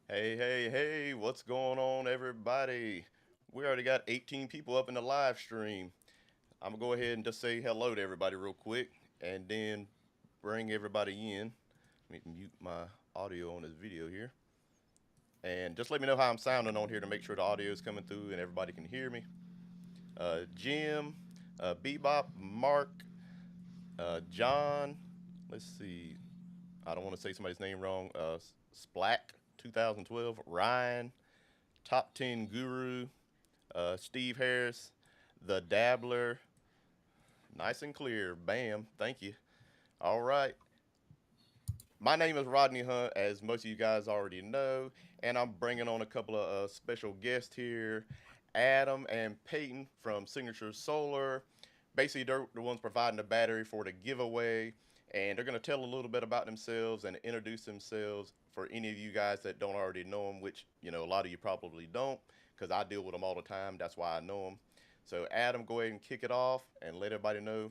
Hey, hey, hey, what's going on, everybody? We already got 18 people up in the live stream. I'm gonna go ahead and just say hello to everybody real quick and then bring everybody in. Let me mute my audio on this video here. And just let me know how I'm sounding on here to make sure the audio is coming through and everybody can hear me. Jim, Bebop, Mark, John, let's see, I don't want to say somebody's name wrong. Splack 2012, Ryan, Top 10 Guru, Steve Harris, The Dabbler. Nice and clear. Bam. Thank you. All right. My name is Rodney Hunt, as most of you guys already know, and I'm bringing on a couple of special guests here, Adam and Peyton from Signature Solar. Basically, they're the ones providing the battery for the giveaway, and they're going to tell a little bit about themselves and introduce themselves for any of you guys that don't already know them, which, a lot of you probably don't, because I deal with them all the time. That's why I know them. So, Adam, go ahead and kick it off and let everybody know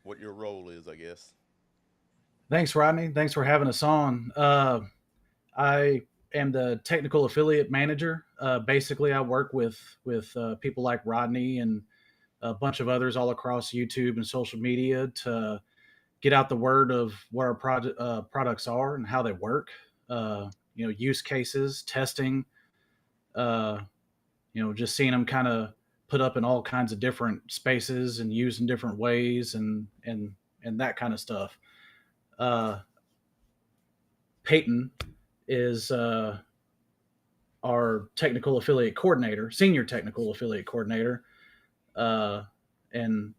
what your role is, I guess. Thanks, Rodney. Thanks for having us on. I am the technical affiliate manager. Basically, I work with people like Rodney and a bunch of others all across YouTube and social media to get out the word of what our products are and how they work. Use cases, testing. Uh, just seeing them kind of put up in all kinds of different spaces and used in different ways and that kind of stuff. Uh, Peyton is our technical affiliate coordinator, senior technical affiliate coordinator, uh, and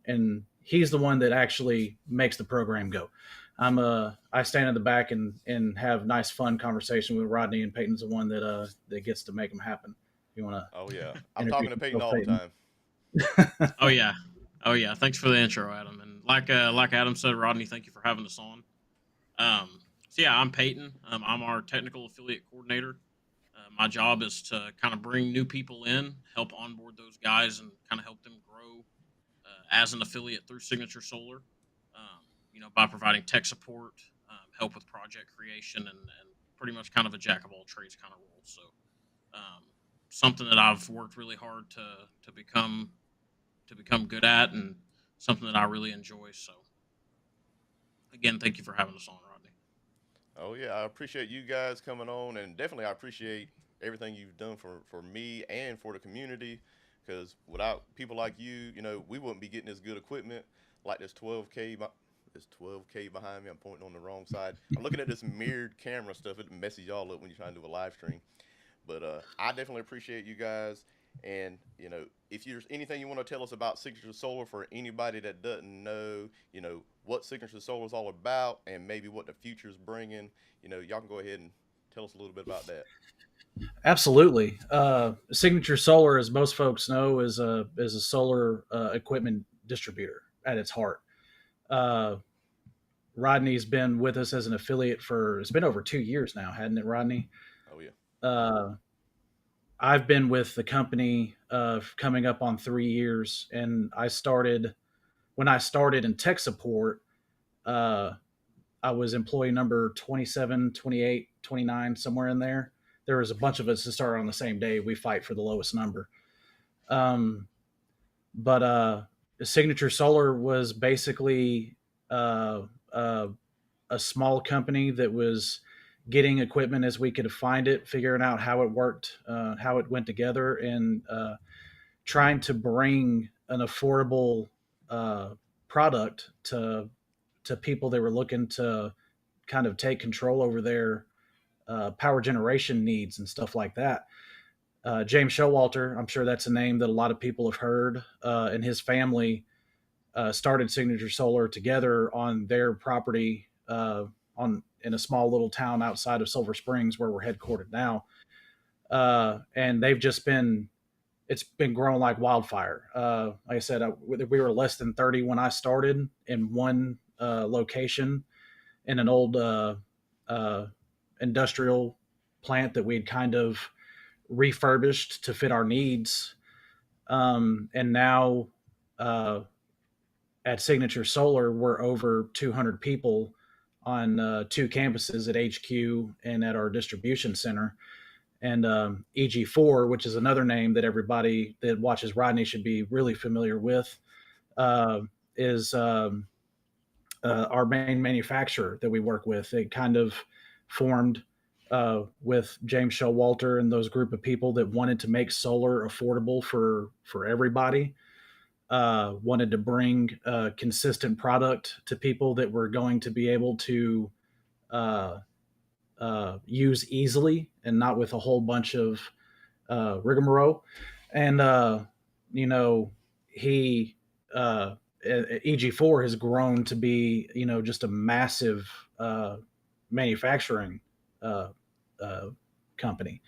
he's the one that actually makes the program go. I stand in the back and have nice fun conversation with Rodney, and Peyton's the one that gets to make them happen. You want to Oh, yeah. I'm introduce talking to Peyton yourself, all the Peyton? time. Oh yeah, oh yeah. Thanks for the intro, Adam. And like Adam said, Rodney, thank you for having us on. So yeah, I'm Peyton. I'm our technical affiliate coordinator. My job is to kind of bring new people in, help onboard those guys, and kind of help them grow as an affiliate through Signature Solar. By providing tech support, help with project creation, and pretty much kind of a jack of all trades kind of role. So um, something that I've worked really hard to become good at, and something that I really enjoy. So again, thank you for having us on, Rodney. Oh, yeah. I appreciate you guys coming on, and definitely I appreciate everything you've done for me and for the community. Because without people like you, we wouldn't be getting this good equipment like this 12K. This 12K behind me. I'm pointing on the wrong side. I'm looking at this mirrored camera stuff. It messes y'all up when you're trying to do a live stream. But I definitely appreciate you guys. And if there's anything you want to tell us about Signature Solar for anybody that doesn't know, what Signature Solar is all about, and maybe what the future is bringing, y'all can go ahead and tell us a little bit about that. Absolutely. Signature Solar, as most folks know, is a solar equipment distributor at its heart. Uh, Rodney's been with us as an affiliate for it's been over 2 years now, hadn't it, Rodney? Oh yeah. Uh, I've been with the company coming up on 3 years, and I started in tech support. Uh, I was employee number 27, 28, 29, somewhere in there. There was a bunch of us that started on the same day. We fight for the lowest number. Um, but Signature Solar was basically uh, uh, a small company that was getting equipment as we could find it, figuring out how it worked, how it went together, and trying to bring an affordable uh, product to people that were looking to kind of take control over their power generation needs and stuff like that. James Showalter, I'm sure that's a name that a lot of people have heard, and his family started Signature Solar together on their property on in a small little town outside of Silver Springs, where we're headquartered now. And they've just been it's been growing like wildfire. Like I said, we were less than 30 when I started in one location in an old uh, industrial plant that we'd kind of refurbished to fit our needs. And now uh, at Signature Solar, we're over 200 people on 2 campuses at HQ and at our distribution center. And EG4, which is another name that everybody that watches Rodney should be really familiar with, uh, is our main manufacturer that we work with. It kind of formed with James Showalter and those group of people that wanted to make solar affordable for everybody. Wanted to bring a consistent product to people that were going to be able to uh, use easily and not with a whole bunch of rigmarole. And you know, he EG4 has grown to be, just a massive manufacturing uh, uh, company.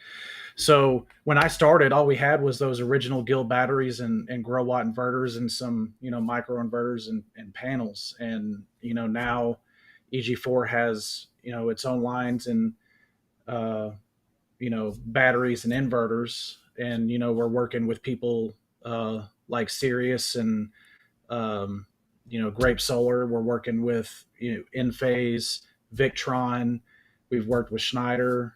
So when I started, all we had was those original Guild batteries and grow watt inverters and some, micro inverters and panels. And, now EG4 has, its own lines and, uh, batteries and inverters. And, we're working with people like Sirius and, um, Grape Solar. We're working with, Enphase, Victron. We've worked with Schneider,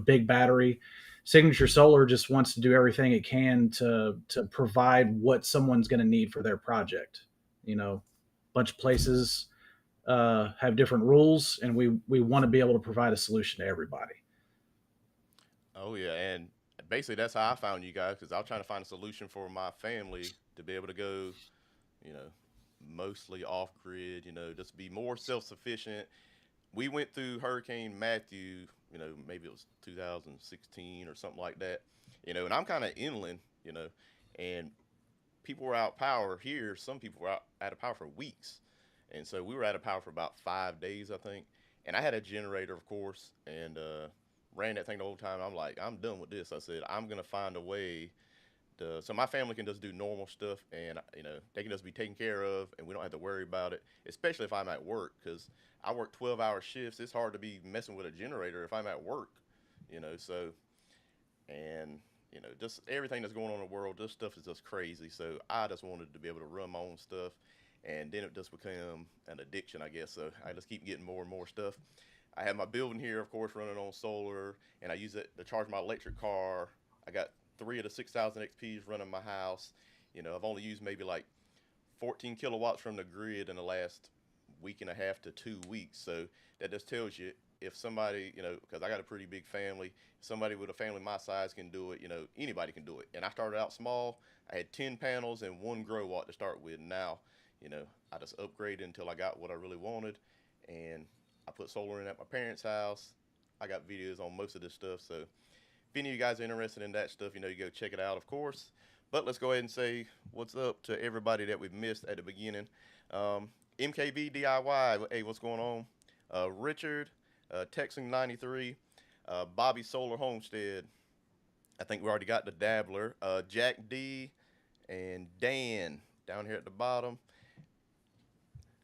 Big Battery. Signature Solar just wants to do everything it can to provide what someone's going to need for their project. A bunch of places have different rules, and we want to be able to provide a solution to everybody. Oh yeah, and basically that's how I found you guys because I was trying to find a solution for my family to be able to go, you know, mostly off grid. Just be more self sufficient. We went through Hurricane Matthew. Maybe it was 2016 or something like that. And I'm kind of inland. And people were out of power here. Some people were out of power for weeks, and so we were out of power for about 5 days, I think. And I had a generator, of course, and ran that thing the whole time. I'm like, I'm done with this. I said, I'm gonna find a way so my family can just do normal stuff, and they can just be taken care of, and we don't have to worry about it. Especially if I'm at work, because I work 12-hour shifts. It's hard to be messing with a generator if I'm at work. So and just everything that's going on in the world, this stuff is just crazy. So I just wanted to be able to run my own stuff, and then it just became an addiction, I guess. So I just keep getting more and more stuff. I have my building here, of course, running on solar, and I use it to charge my electric car. I got 3 of the 6,000 XPs running my house. I've only used maybe like 14 kilowatts from the grid in the last week and a half to 2 weeks. So that just tells you if somebody, because I got a pretty big family, somebody with a family my size can do it, anybody can do it. And I started out small. I had 10 panels and 1 grow watt to start with. Now, I just upgraded until I got what I really wanted. And I put solar in at my parents' house. I got videos on most of this stuff. So if any of you guys are interested in that stuff, you go check it out, of course. But let's go ahead and say what's up to everybody that we've missed at the beginning. MKB DIY, hey, what's going on? Richard, Texan 93, Bobby Solar Homestead. I think we already got the Dabbler. Jack D and Dan down here at the bottom.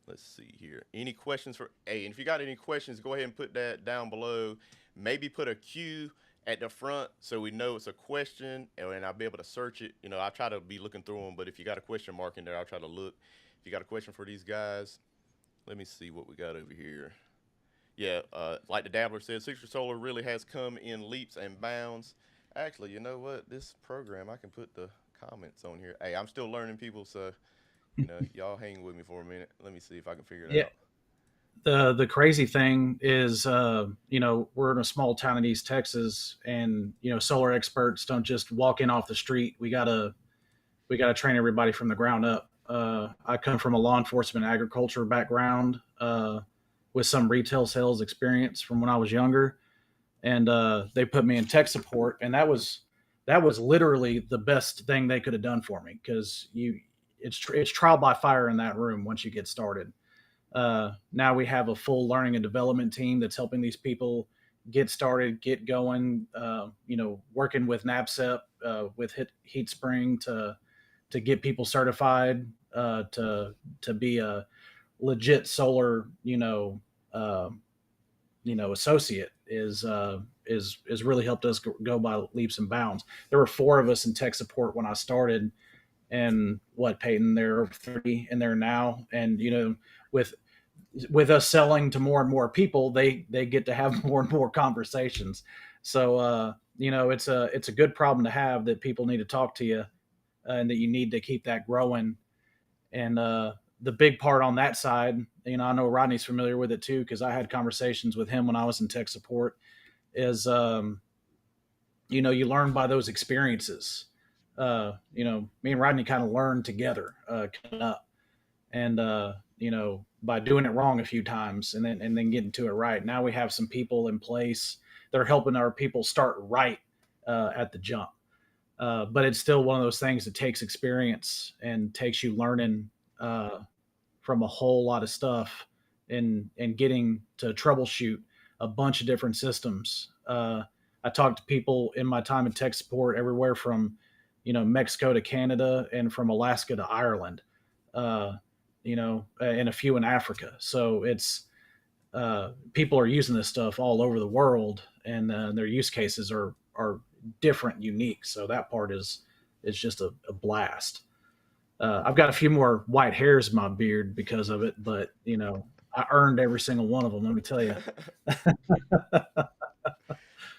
Let's see here. Any questions for A? And if you got any questions, go ahead and put that down below. Maybe put a Q at the front so we know it's a question, and I'll be able to search it. I try to be looking through them, but if you got a question mark in there, I'll try to look. If you got a question for these guys, let me see what we got over here. Yeah, like the Dabbler said, Signature Solar really has come in leaps and bounds. Actually, you know what? This program, I can put the comments on here. Hey, I'm still learning, people, so y'all hang with me for a minute. Let me see if I can figure it out. The crazy thing is, we're in a small town in East Texas, and solar experts don't just walk in off the street. We gotta train everybody from the ground up. I come from a law enforcement agriculture background with some retail sales experience from when I was younger, and they put me in tech support, and that was literally the best thing they could have done for me because it's trial by fire in that room once you get started. Now we have a full learning and development team that's helping these people get started, get going. Working with NABCEP, with Heat Spring to get people certified to be a legit solar uh, associate is really helped us go by leaps and bounds. There were 4 of us in tech support when I started, and Peyton, there are 30 in there now, and with with us selling to more and more people, they get to have more and more conversations. So it's a good problem to have, that people need to talk to you, and that you need to keep that growing. And the big part on that side, I know Rodney's familiar with it too, because I had conversations with him when I was in tech support. Is you learn by those experiences. Me and Rodney kind of learned together coming up, and by doing it wrong a few times, and then getting to it right. Now we have some people in place that are helping our people start right at the jump. But it's still one of those things that takes experience and takes you learning from a whole lot of stuff, and getting to troubleshoot a bunch of different systems. I talked to people in my time in tech support everywhere from Mexico to Canada, and from Alaska to Ireland, and a few in Africa. So it's people are using this stuff all over the world, and their use cases are different, unique. So that part is just a blast. I've got a few more white hairs in my beard because of it, but I earned every single one of them. Let me tell you.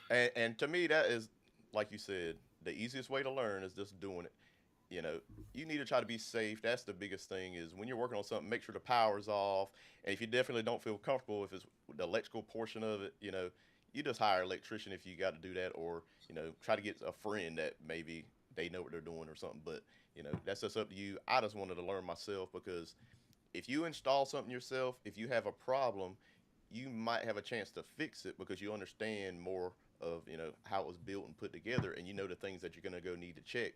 And to me, that is, like you said, the easiest way to learn is just doing it. You know, you need to try to be safe. That's the biggest thing, is when you're working on something, make sure the power's off. And if you definitely don't feel comfortable if it's the electrical portion of it, you just hire an electrician if you got to do that, or try to get a friend that maybe they know what they're doing or something. But that's just up to you. I just wanted to learn myself, because if you install something yourself, if you have a problem, you might have a chance to fix it because you understand more of how it was built and put together, and the things that you're going to go need to check,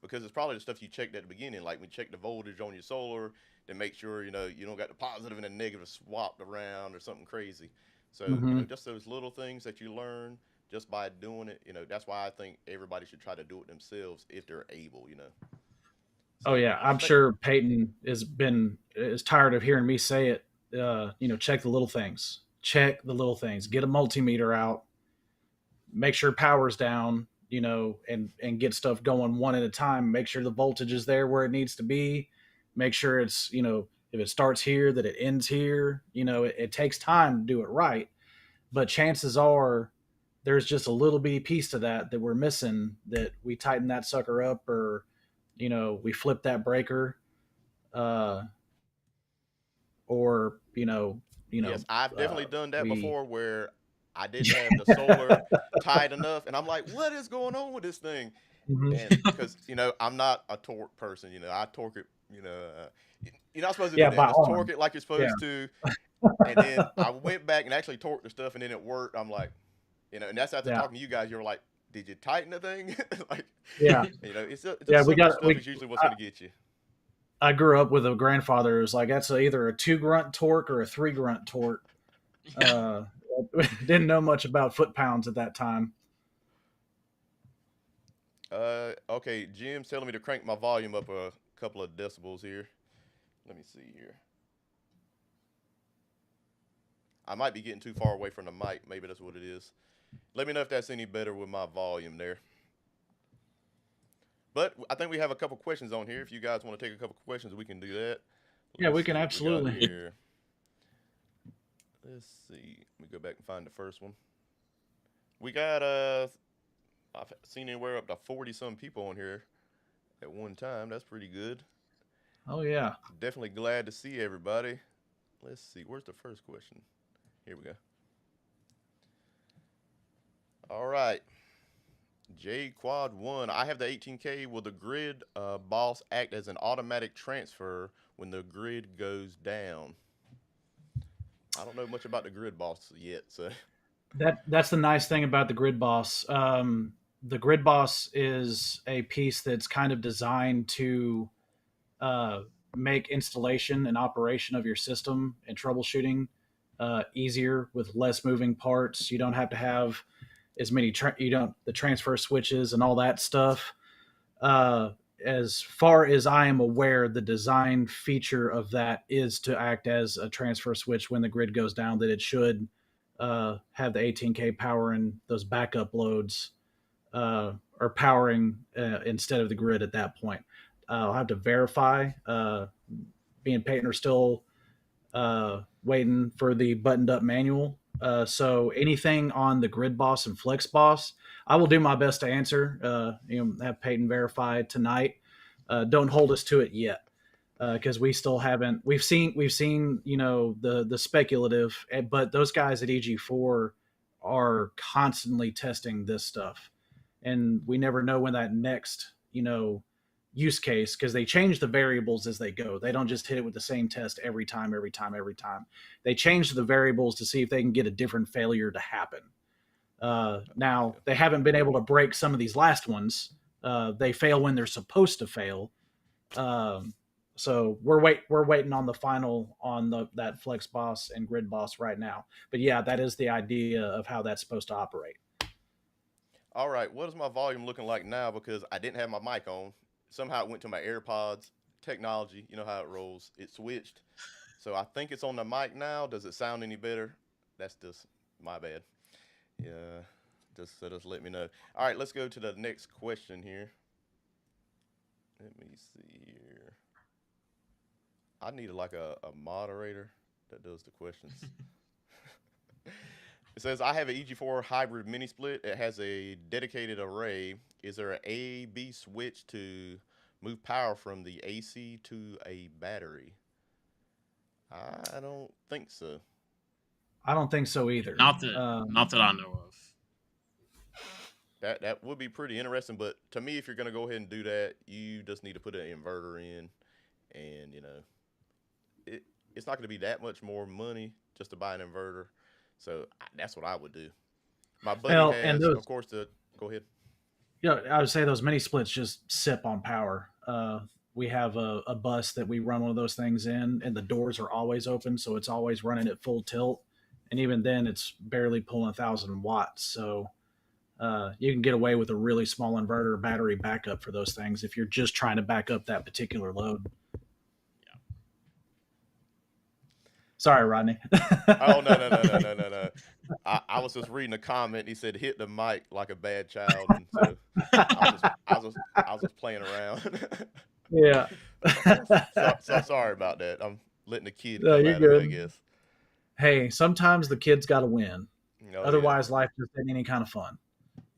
because it's probably the stuff you checked at the beginning, like we check the voltage on your solar to make sure you don't got the positive and the negative swapped around or something crazy. So Hmm. just those little things that you learn just by doing it. That's why I think everybody should try to do it themselves if they're able. Oh So yeah, I I'm think sure Peyton is tired of hearing me say it. Check the little things. Check the little things. Get a multimeter out. Make sure power's down. And get stuff going one at a time. Make sure the voltage is there where it needs to be. Make sure it's if it starts here, that it ends here. It takes time to do it right, but chances are there's just a little bitty piece to that we're missing, that we tighten that sucker up, or we flip that breaker, uh, or yes, I've uh, definitely done that we before where I didn't have the solar tight enough, and I'm like, what is going on with this thing? Mhm. And because I'm not a torque person, I torque it. You're not supposed to do Yeah, that. by Just torque arm. it like you're Yeah. supposed to. And then I went back and actually torqued the stuff, and then it worked. I'm like, and that's after Yeah. talking to you guys. You're like, did you tighten the thing? Like, Yeah. it's a Yeah. We simple got stuff we. is usually what's gonna get you. I grew up with a grandfather who was like, that's either a 2 grunt torque or a 3 grunt torque. Yeah. Uh, didn't know much about foot pounds at that time. Okay, Jim's telling me to crank my volume up a couple of decibels here. Let me see here. I might be getting too far away from the mic. Maybe that's what it is. Let me know if that's any better with my volume there. But I think we have a couple questions on here. If you guys want to take a couple questions, we can do that. Yeah, Let's we can see what we got absolutely. here. Let's see. Let me go back and find the first one. We got I've seen anywhere up to 40 some people on here at one time. That's pretty good. Oh yeah. Definitely glad to see everybody. Let's see. Where's the first question? Here we go. All right. J Quad 1. I have the 18K. Will the grid boss act as an automatic transfer when the grid goes down? I don't know much about the grid boss yet, so That's the nice thing about the Grid Boss. The Grid Boss is a piece that's kind of designed to uh, make installation and operation of your system and troubleshooting easier with less moving parts. You don't have to have as many you don't the transfer switches and all that stuff. Uh, as far as I am aware, the design feature of that is to act as a transfer switch when the grid goes down. That it should have the 18K power, and those backup loads are powering instead of the grid at that point. I'll have to verify. Me and Peyton are still waiting for the buttoned up manual. So anything on the Grid Boss and Flex Boss, I will do my best to answer. Have Peyton verify tonight. Don't hold us to it yet, because we still haven't. We've seen the speculative, but those guys at EG4 are constantly testing this stuff, and we never know when that next use case, because they change the variables as they go. They don't just hit it with the same test every time. They change the variables to see if they can get a different failure to happen. Now, they haven't been able to break some of these last ones. They fail when they're supposed to fail. So we're waiting on the final on that Flex Boss and Grid Boss right now. But yeah, that is the idea of how that's supposed to operate. All right, what is my volume looking like now? Because I didn't have my mic on. Somehow it went to my AirPods. Technology, you know how it rolls. It switched. So I think it's on the mic now. Does it sound any better? That's just my bad. Yeah, just let me know. All right, let's go to the next question here. Let me see here. I need like a moderator that does the questions. It says, I have an EG4 hybrid mini split. It has a dedicated array. Is there an A/B switch to move power from the AC to a battery? I don't think so. I don't think so either. Not that I know of. That would be pretty interesting, but to me, if you're going to go ahead and do that, you just need to put an inverter in, and it's not going to be that much more money just to buy an inverter. So that's what I would do. My buddy has, of course, go ahead. Yeah, I would say those mini splits just sip on power. We have a bus that we run one of those things in, and the doors are always open, so it's always running at full tilt. And even then, it's barely pulling 1,000 watts. So you can get away with a really small inverter battery backup for those things if you're just trying to back up that particular load. Sorry, Rodney. Oh, no. I was just reading a comment. He said, hit the mic like a bad child. And so I was just playing around. Yeah. so sorry about that. I'm letting the kid No, come you're out good. of it, I guess. Hey, sometimes the kid's got to win. Oh, Otherwise, life just ain't any kind of fun.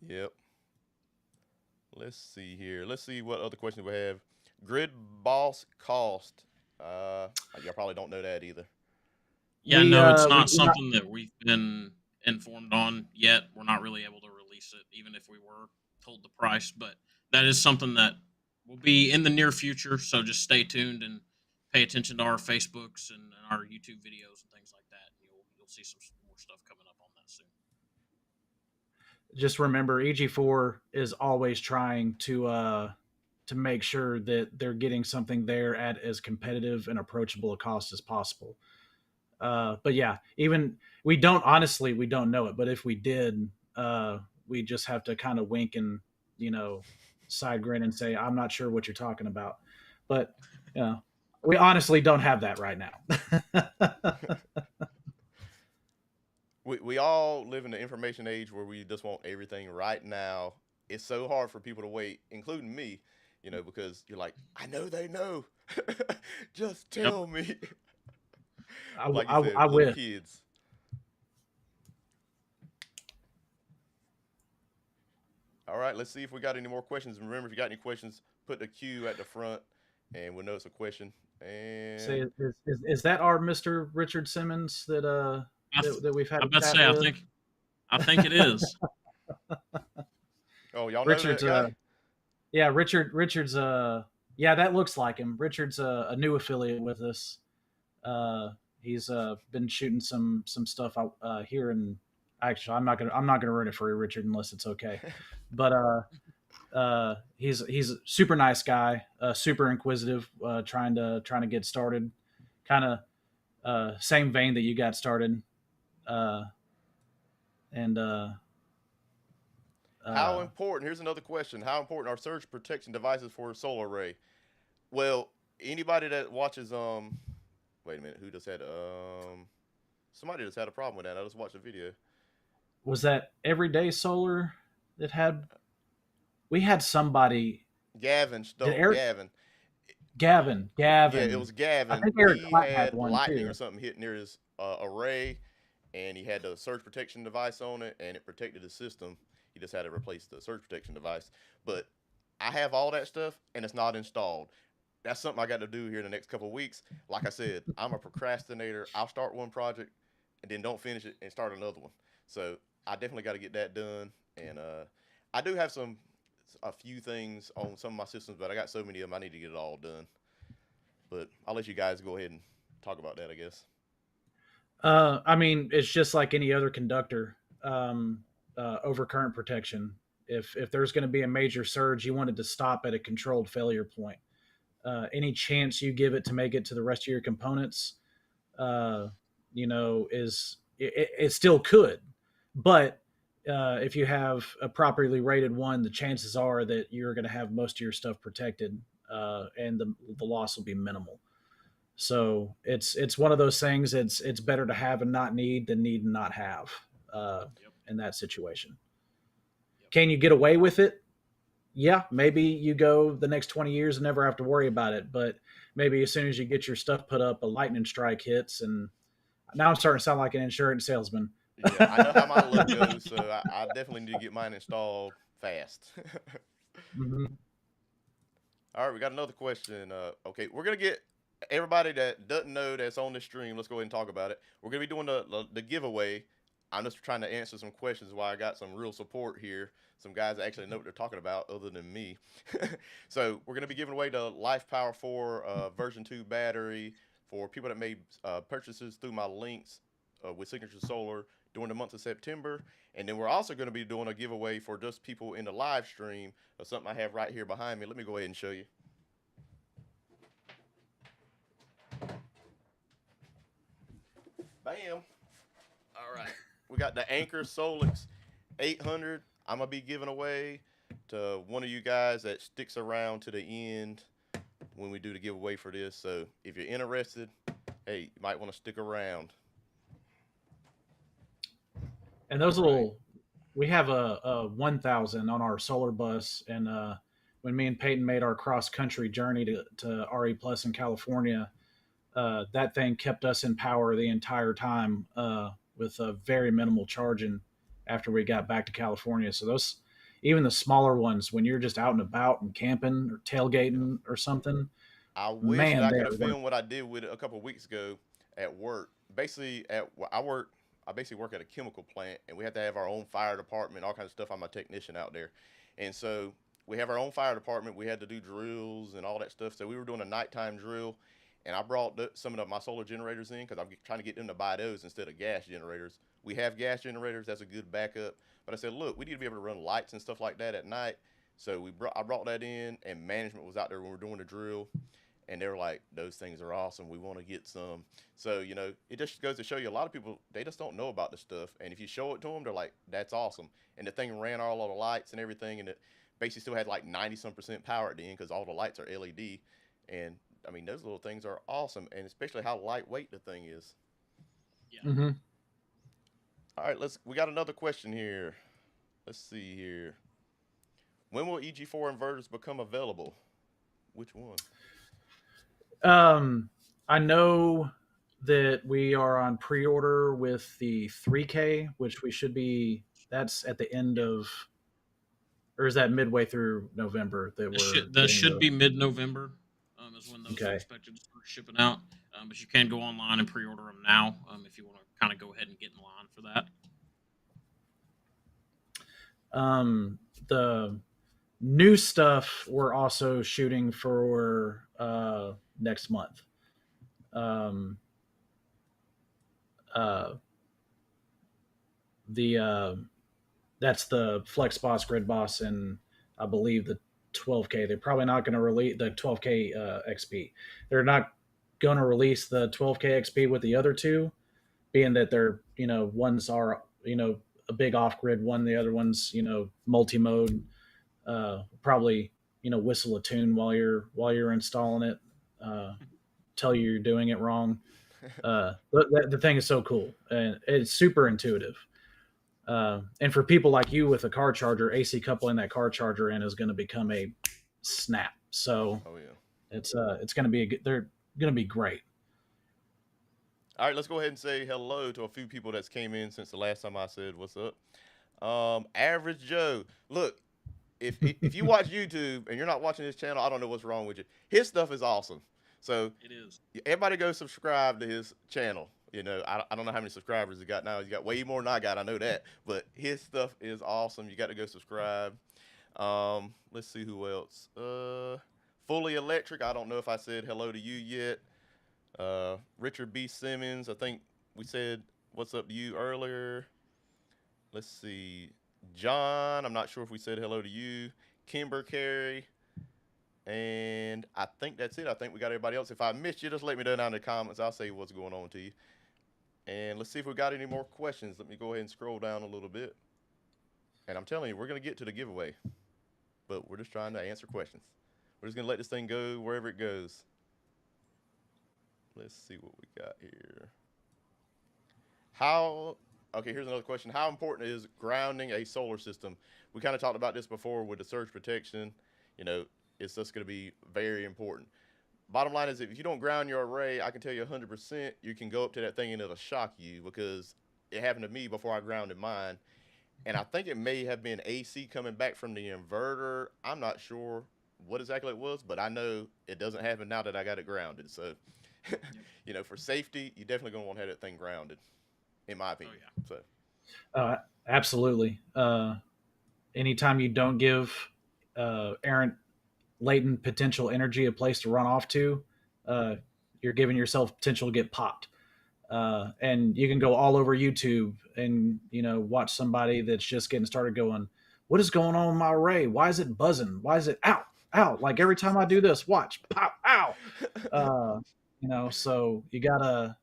Yep. Let's see here. Let's see what other questions we have. Grid Boss cost. Y'all probably don't know that either. Yeah, no, it's not something that we've been informed on yet. We're not really able to release it, even if we were told the price. But that is something that will be in the near future. So just stay tuned and pay attention to our Facebooks and our YouTube videos and things like that. You'll see some more stuff coming up on that soon. Just remember, EG4 is always trying to make sure that they're getting something there at as competitive and approachable a cost as possible. But yeah, even we don't know it, but if we did, we just have to kind of wink and, side grin and say, I'm not sure what you're talking about. But, we honestly don't have that right now. We all live in the information age where we just want everything right now. It's so hard for people to wait, including me, because you're like, I know they know. Just tell me. Like you said, I wish. Kids. All right, let's see if we got any more questions. And remember, if you got any questions, put the Q at the front, and we'll know it's a question. And say, is that our Mr. Richard Simmons that we've had? I bet say I think it is. Oh, y'all Richard's know that guy? Yeah, Richard's yeah, that looks like him. Richard's a new affiliate with us. He's been shooting some stuff out here, and actually, I'm not gonna ruin it for you, Richard, unless it's okay. But he's a super nice guy, super inquisitive, trying to get started, kind of same vein that you got started, and how important? Here's another question: how important are surge protection devices for a solar array? Well, anybody that watches wait a minute, who just had somebody just had a problem with that. I just watched a video. Was that Everyday Solar that had? We had somebody. Gavin. Gavin. Yeah, it was I Gavin. think Eric He Clapp had had one lightning or too. something hit near his array, and he had the surge protection device on it, and it protected the system. He just had to replace the surge protection device. But I have all that stuff, and it's not installed. That's something I got to do here in the next couple of weeks. Like I said, I'm a procrastinator. I'll start one project and then don't finish it and start another one. So I definitely got to get that done. And I do have a few things on some of my systems, but I got so many of them I need to get it all done. But I'll let you guys go ahead and talk about that, I guess. I mean, it's just like any other conductor. Overcurrent protection. If there's going to be a major surge, you want it to stop at a controlled failure point. Any chance you give it to make it to the rest of your components, uh, is it still could, but if you have a properly rated one, the chances are that you're going to have most of your stuff protected, and the loss will be minimal. So it's one of those things. It's better to have and not need than need and not have, Yep. in that situation. Yep. Can you get away with it? Yeah, maybe you go the next 20 years and never have to worry about it. But maybe as soon as you get your stuff put up, a lightning strike hits. And now I'm starting to sound like an insurance salesman. Yeah, I know how my luck goes, so I definitely need to get mine installed fast. Mhm. All right, we got another question. Okay, we're gonna get everybody that doesn't know that's on this stream. Let's go ahead and talk about it. We're gonna be doing the giveaway. I'm just trying to answer some questions while I got some real support here. Some guys that actually know what they're talking about, other than me. So we're gonna be giving away the Lifepower4 version 2 battery for people that made purchases through my links with Signature Solar during the month of September. And then we're also going to be doing a giveaway for just people in the live stream of something I have right here behind me. Let me go ahead and show you. Bam. All right. We got the Anchor Solix 800. I'm going to be giving away to one of you guys that sticks around to the end when we do the giveaway for this. So if you're interested, hey, you might want to stick around. And those little, we have a 1000 on our solar bus. And when me and Peyton made our cross country journey to RE Plus in California, that thing kept us in power the entire time, with a very minimal charging after we got back to California. So those, even the smaller ones, when you're just out and about and camping or tailgating or something, I wish that man, I they could are have filmed what I did with it a couple of weeks ago at work. Basically, I basically work at a chemical plant, and we have to have our own fire department, all kinds of stuff. I'm a technician out there, and so we have our own fire department. We had to do drills and all that stuff. So we were doing a nighttime drill, and I brought some of my solar generators in because I'm trying to get them to buy those instead of gas generators. We have gas generators. That's a good backup. But I said, look, we need to be able to run lights and stuff like that at night. So I brought that in, and management was out there when we were doing the drill, and they were like, those things are awesome, we want to get some. So it just goes to show you, a lot of people, they just don't know about this stuff, and if you show it to them, they're like, that's awesome. And the thing ran all of the lights and everything, and it basically still had like 90% power at the end because all the lights are LED. And I mean, those little things are awesome, and especially how lightweight the thing is. Yeah. Mm-hmm. All right, we got another question here. Let's see here. When will EG4 inverters become available? Which one? I know that we are on pre-order with the 3K, which we should be. That's at the end of, or is that midway through November that we're That getting should those? be mid-November. Is when those are Okay. expected to start shipping out. But you can go online and pre-order them now if you want to kind of go ahead and get in line for that. The new stuff we're also shooting for next month. The That's the Flex Boss, Grid Boss, and I believe the 12K. They're probably not going to release the 12K XP. They're not going to release the 12K XP with the other two, being that they're, ones are, a big off grid one, the other one's, multi mode. Probably, whistle a tune while you're installing it, tell you you're doing it wrong. The thing is so cool, and it's super intuitive. And for people like you with a car charger, AC coupling that car charger in is going to become a snap. So, Oh yeah. It's going to be they're going to be great. All right, let's go ahead and say hello to a few people that's came in since the last time I said what's up. Average Joe. Look, if you watch YouTube and you're not watching his channel, I don't know what's wrong with you. His stuff is awesome. So It is. everybody go subscribe to his channel. I don't know how many subscribers he got now. He's got way more than I got. I know that, but his stuff is awesome. You got to go subscribe. Let's see who else. Fully Electric. I don't know if I said hello to you yet. Richard B. Simmons. I think we said what's up to you earlier. Let's see. John. I'm not sure if we said hello to you. Kimber Carey. And I think that's it. I think we got everybody else. If I missed you, just let me know down in the comments. I'll say what's going on to you. And let's see if we got any more questions. Let me go ahead and scroll down a little bit. And I'm telling you, we're going to get to the giveaway. But we're just trying to answer questions. We're just going to let this thing go wherever it goes. Let's see what we got here. Okay, here's another question. How important is grounding a solar system? We kind of talked about this before with the surge protection. It's just going to be very important. Bottom line is, if you don't ground your array, I can tell you 100%, you can go up to that thing and it'll shock you, because it happened to me before I grounded mine. And I think it may have been AC coming back from the inverter. I'm not sure what exactly it was, but I know it doesn't happen now that I got it grounded. So, for safety, you definitely going to want to have that thing grounded, in my opinion. Oh, yeah. So, absolutely. Anytime you don't give errant latent potential energy a place to run off to, you're giving yourself potential to get popped. And you can go all over YouTube and watch somebody that's just getting started going, "What is going on with my array? Why is it buzzing? Why is it ow? Like every time I do this, watch pop, ow." So you gotta,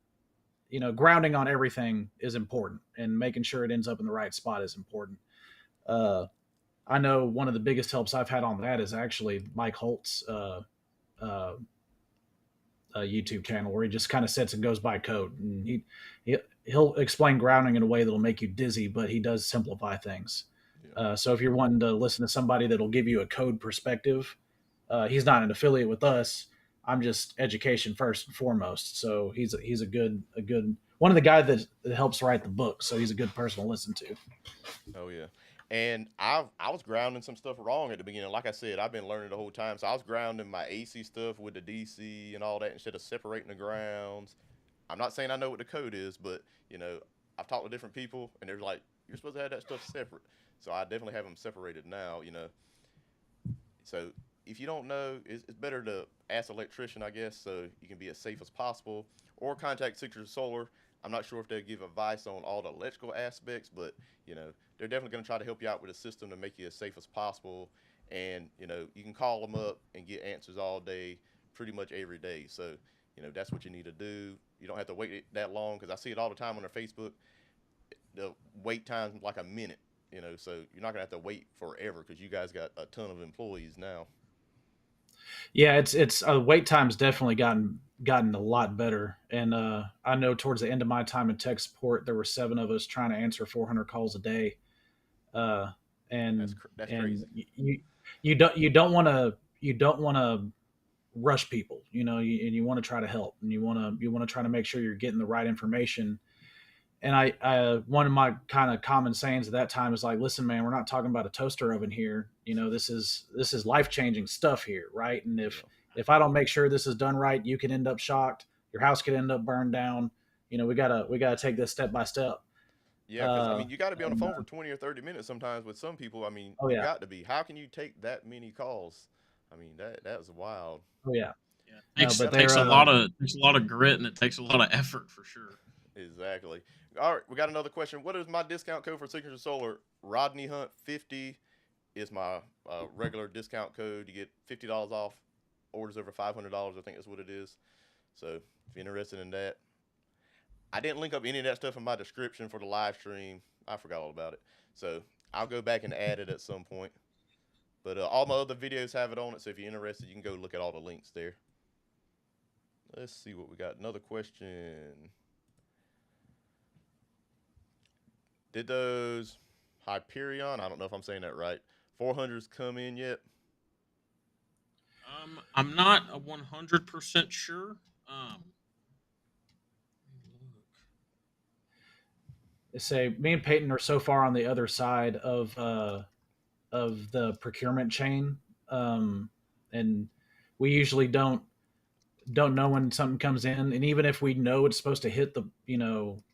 grounding on everything is important, and making sure it ends up in the right spot is important. Uh, I know one of the biggest helps I've had on that is actually Mike Holt's uh, YouTube channel, where he just kind of sits and goes by code, and he'll explain grounding in a way that'll make you dizzy, but he does simplify things. Yeah. So if you're wanting to listen to somebody that'll give you a code perspective, he's not an affiliate with us. I'm just education first and foremost. So he's a good one of the guys that helps write the book. So he's a good person to listen to. Oh yeah. And I was grounding some stuff wrong at the beginning. Like I said, I've been learning the whole time. So I was grounding my AC stuff with the DC and all that instead of separating the grounds. I'm not saying I know what the code is, but I've talked to different people and they're like, you're supposed to have that stuff separate. So I definitely have them separated now. So if you don't know, it's better to ask an electrician, I guess, so you can be as safe as possible, or contact Signature Solar. I'm not sure if they'll give advice on all the electrical aspects, but they're definitely going to try to help you out with a system to make you as safe as possible. And you can call them up and get answers all day, pretty much every day. So that's what you need to do. You don't have to wait that long, because I see it all the time on their Facebook. The wait time's like a minute. So you're not gonna have to wait forever, because you guys got a ton of employees now. Yeah, it's wait time's definitely gotten a lot better. And I know towards the end of my time in tech support, there were 7 of us trying to answer 400 calls a day. Uh, and That's and crazy. you don't want to rush people, and you want to try to help, and you want to try to make sure you're getting the right information. And I one of my kind of common sayings at that time is like, listen, man, we're not talking about a toaster oven here. This is life changing stuff here, right? And Yeah. if I don't make sure this is done right, you can end up shocked. Your house could end up burned down. We gotta take this step by step. Yeah, because I Uh, mean, you got to be on the and phone for 20 or 30 minutes sometimes with some people. I mean, oh you yeah, got to be. How can you take that many calls? I mean, that was wild. oh yeah. Yeah, it No, takes but it they're takes a lot of grit, and it takes a lot of effort for sure. Exactly. All right, we got another question. What is my discount code for Signature Solar? Rodney Hunt 50 is my regular discount code. You get $50 off orders over $500. I think that's what it is. So if you're interested in that, I didn't link up any of that stuff in my description for the live stream. I forgot all about it. So I'll go back and add it at some point. But all my other videos have it on it. So if you're interested, you can go look at all the links there. Let's see what we got. Another question. Did those Hyperion, I don't know if I'm saying that right, 400s come in yet? I'm not 100% sure. Say me and Peyton are so far on the other side of the procurement chain, um, and we usually don't know when something comes in, and even if we know it's supposed to hit the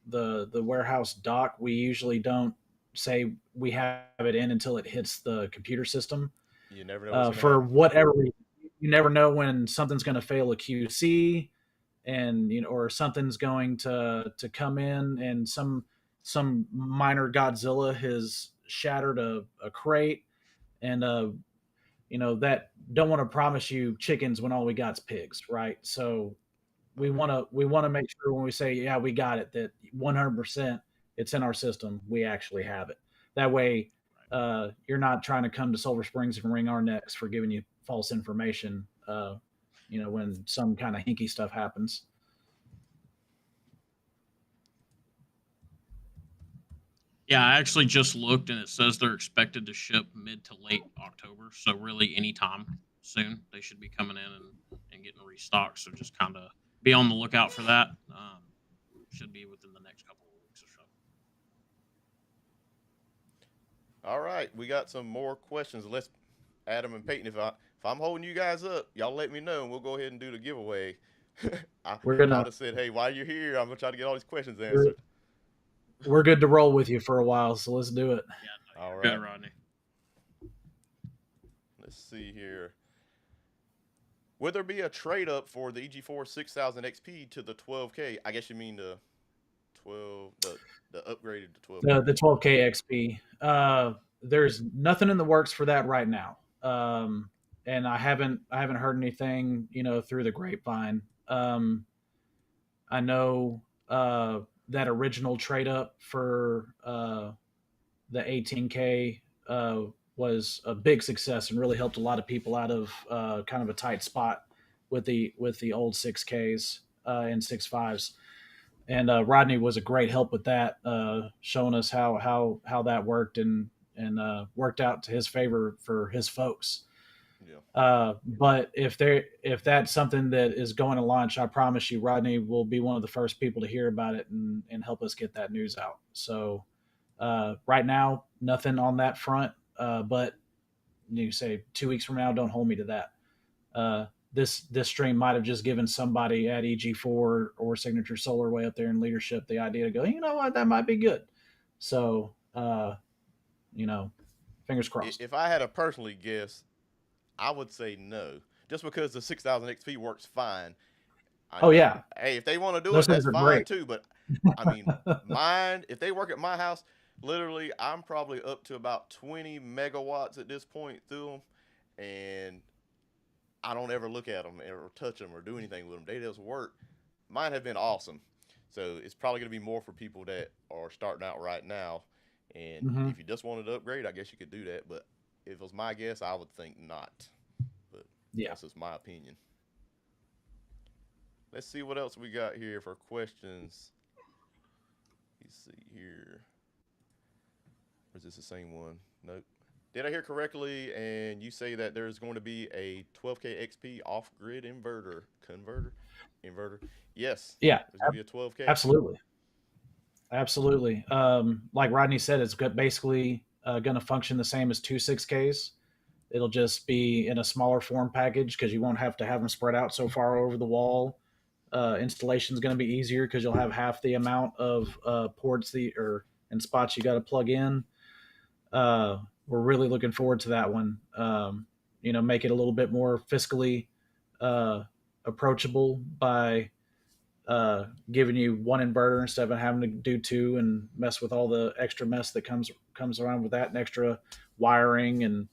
the warehouse dock, we usually don't say we have it in until it hits the computer system. You never know what's going to For happen. whatever reason, you never know when something's going to fail a QC, and or something's going to come in, and some minor Godzilla has shattered a crate, and that don't want to promise you chickens when all we got's pigs, right? So Okay. we want to make sure when we say yeah we got it, that 100% it's in our system, we actually have it. That way you're not trying to come to Silver Springs and wring our necks for giving you false information, when some kind of hinky stuff happens. Yeah, I actually just looked and it says they're expected to ship mid to late October. So really anytime soon they should be coming in and getting restocked. So just kind of be on the lookout for that. Should be within the next couple of weeks or so. All right, we got some more questions. Let's Adam and Peyton. If I'm holding you guys up, y'all let me know, and we'll go ahead and do the giveaway. I we're I would gonna have said, hey, while you're here, I'm gonna try to get all these questions we're, answered. we're good to roll with you for a while, so let's do it. Yeah, no, All you're good, right, Rodney. let's see here. Will there be a trade up for the EG4 6000 XP to the 12K? I guess you mean the 12, the upgraded to 12K. The 12K XP. There's nothing in the works for that right now, and I haven't heard anything through the grapevine. I know that original trade up for the 18K was a big success and really helped a lot of people out of kind of a tight spot with the old 6Ks and 6.5s. And Rodney was a great help with that, showing us how that worked, and worked out to his favor for his folks. Yeah. But if that's something that is going to launch, I promise you, Rodney will be one of the first people to hear about it and help us get that news out. So right now, nothing on that front. But you say 2 weeks from now, don't hold me to that. Uh, this stream might have just given somebody at EG4 or Signature Solar way up there in leadership the idea to go, you know what, that might be good. So you know, fingers crossed. If I had to personally guess, I would say no, just because the 6000 XP works fine. I Oh mean, yeah, hey, if they want to do those it, things that's are fine great. too. But I mean, mine, if they work at my house, literally, I'm probably up to about 20 megawatts at this point through them, and I don't ever look at them or touch them or do anything with them. They just work. Mine have been awesome. So it's probably going to be more for people that are starting out right now. And Hmm. if you just wanted to upgrade, I guess you could do that. But if it was my guess, I would think not. But Yeah. that's just my opinion. Let's see what else we got here for questions. Let's see here. Or is this the same one? Nope. Did I hear correctly? And you say that there's going to be a 12K XP off-grid inverter. Yes, Yeah. there's going to be a 12K. Absolutely. Absolutely. Like Rodney said, it's basically going to function the same as two 6Ks. It'll just be in a smaller form package because you won't have to have them spread out so far over the wall. Installation is going to be easier because you'll have half the amount of ports and spots you got to plug in. We're really looking forward to that one. Make it a little bit more fiscally uh, approachable by giving you one inverter instead of having to do two and mess with all the extra mess that comes around with that, and extra wiring and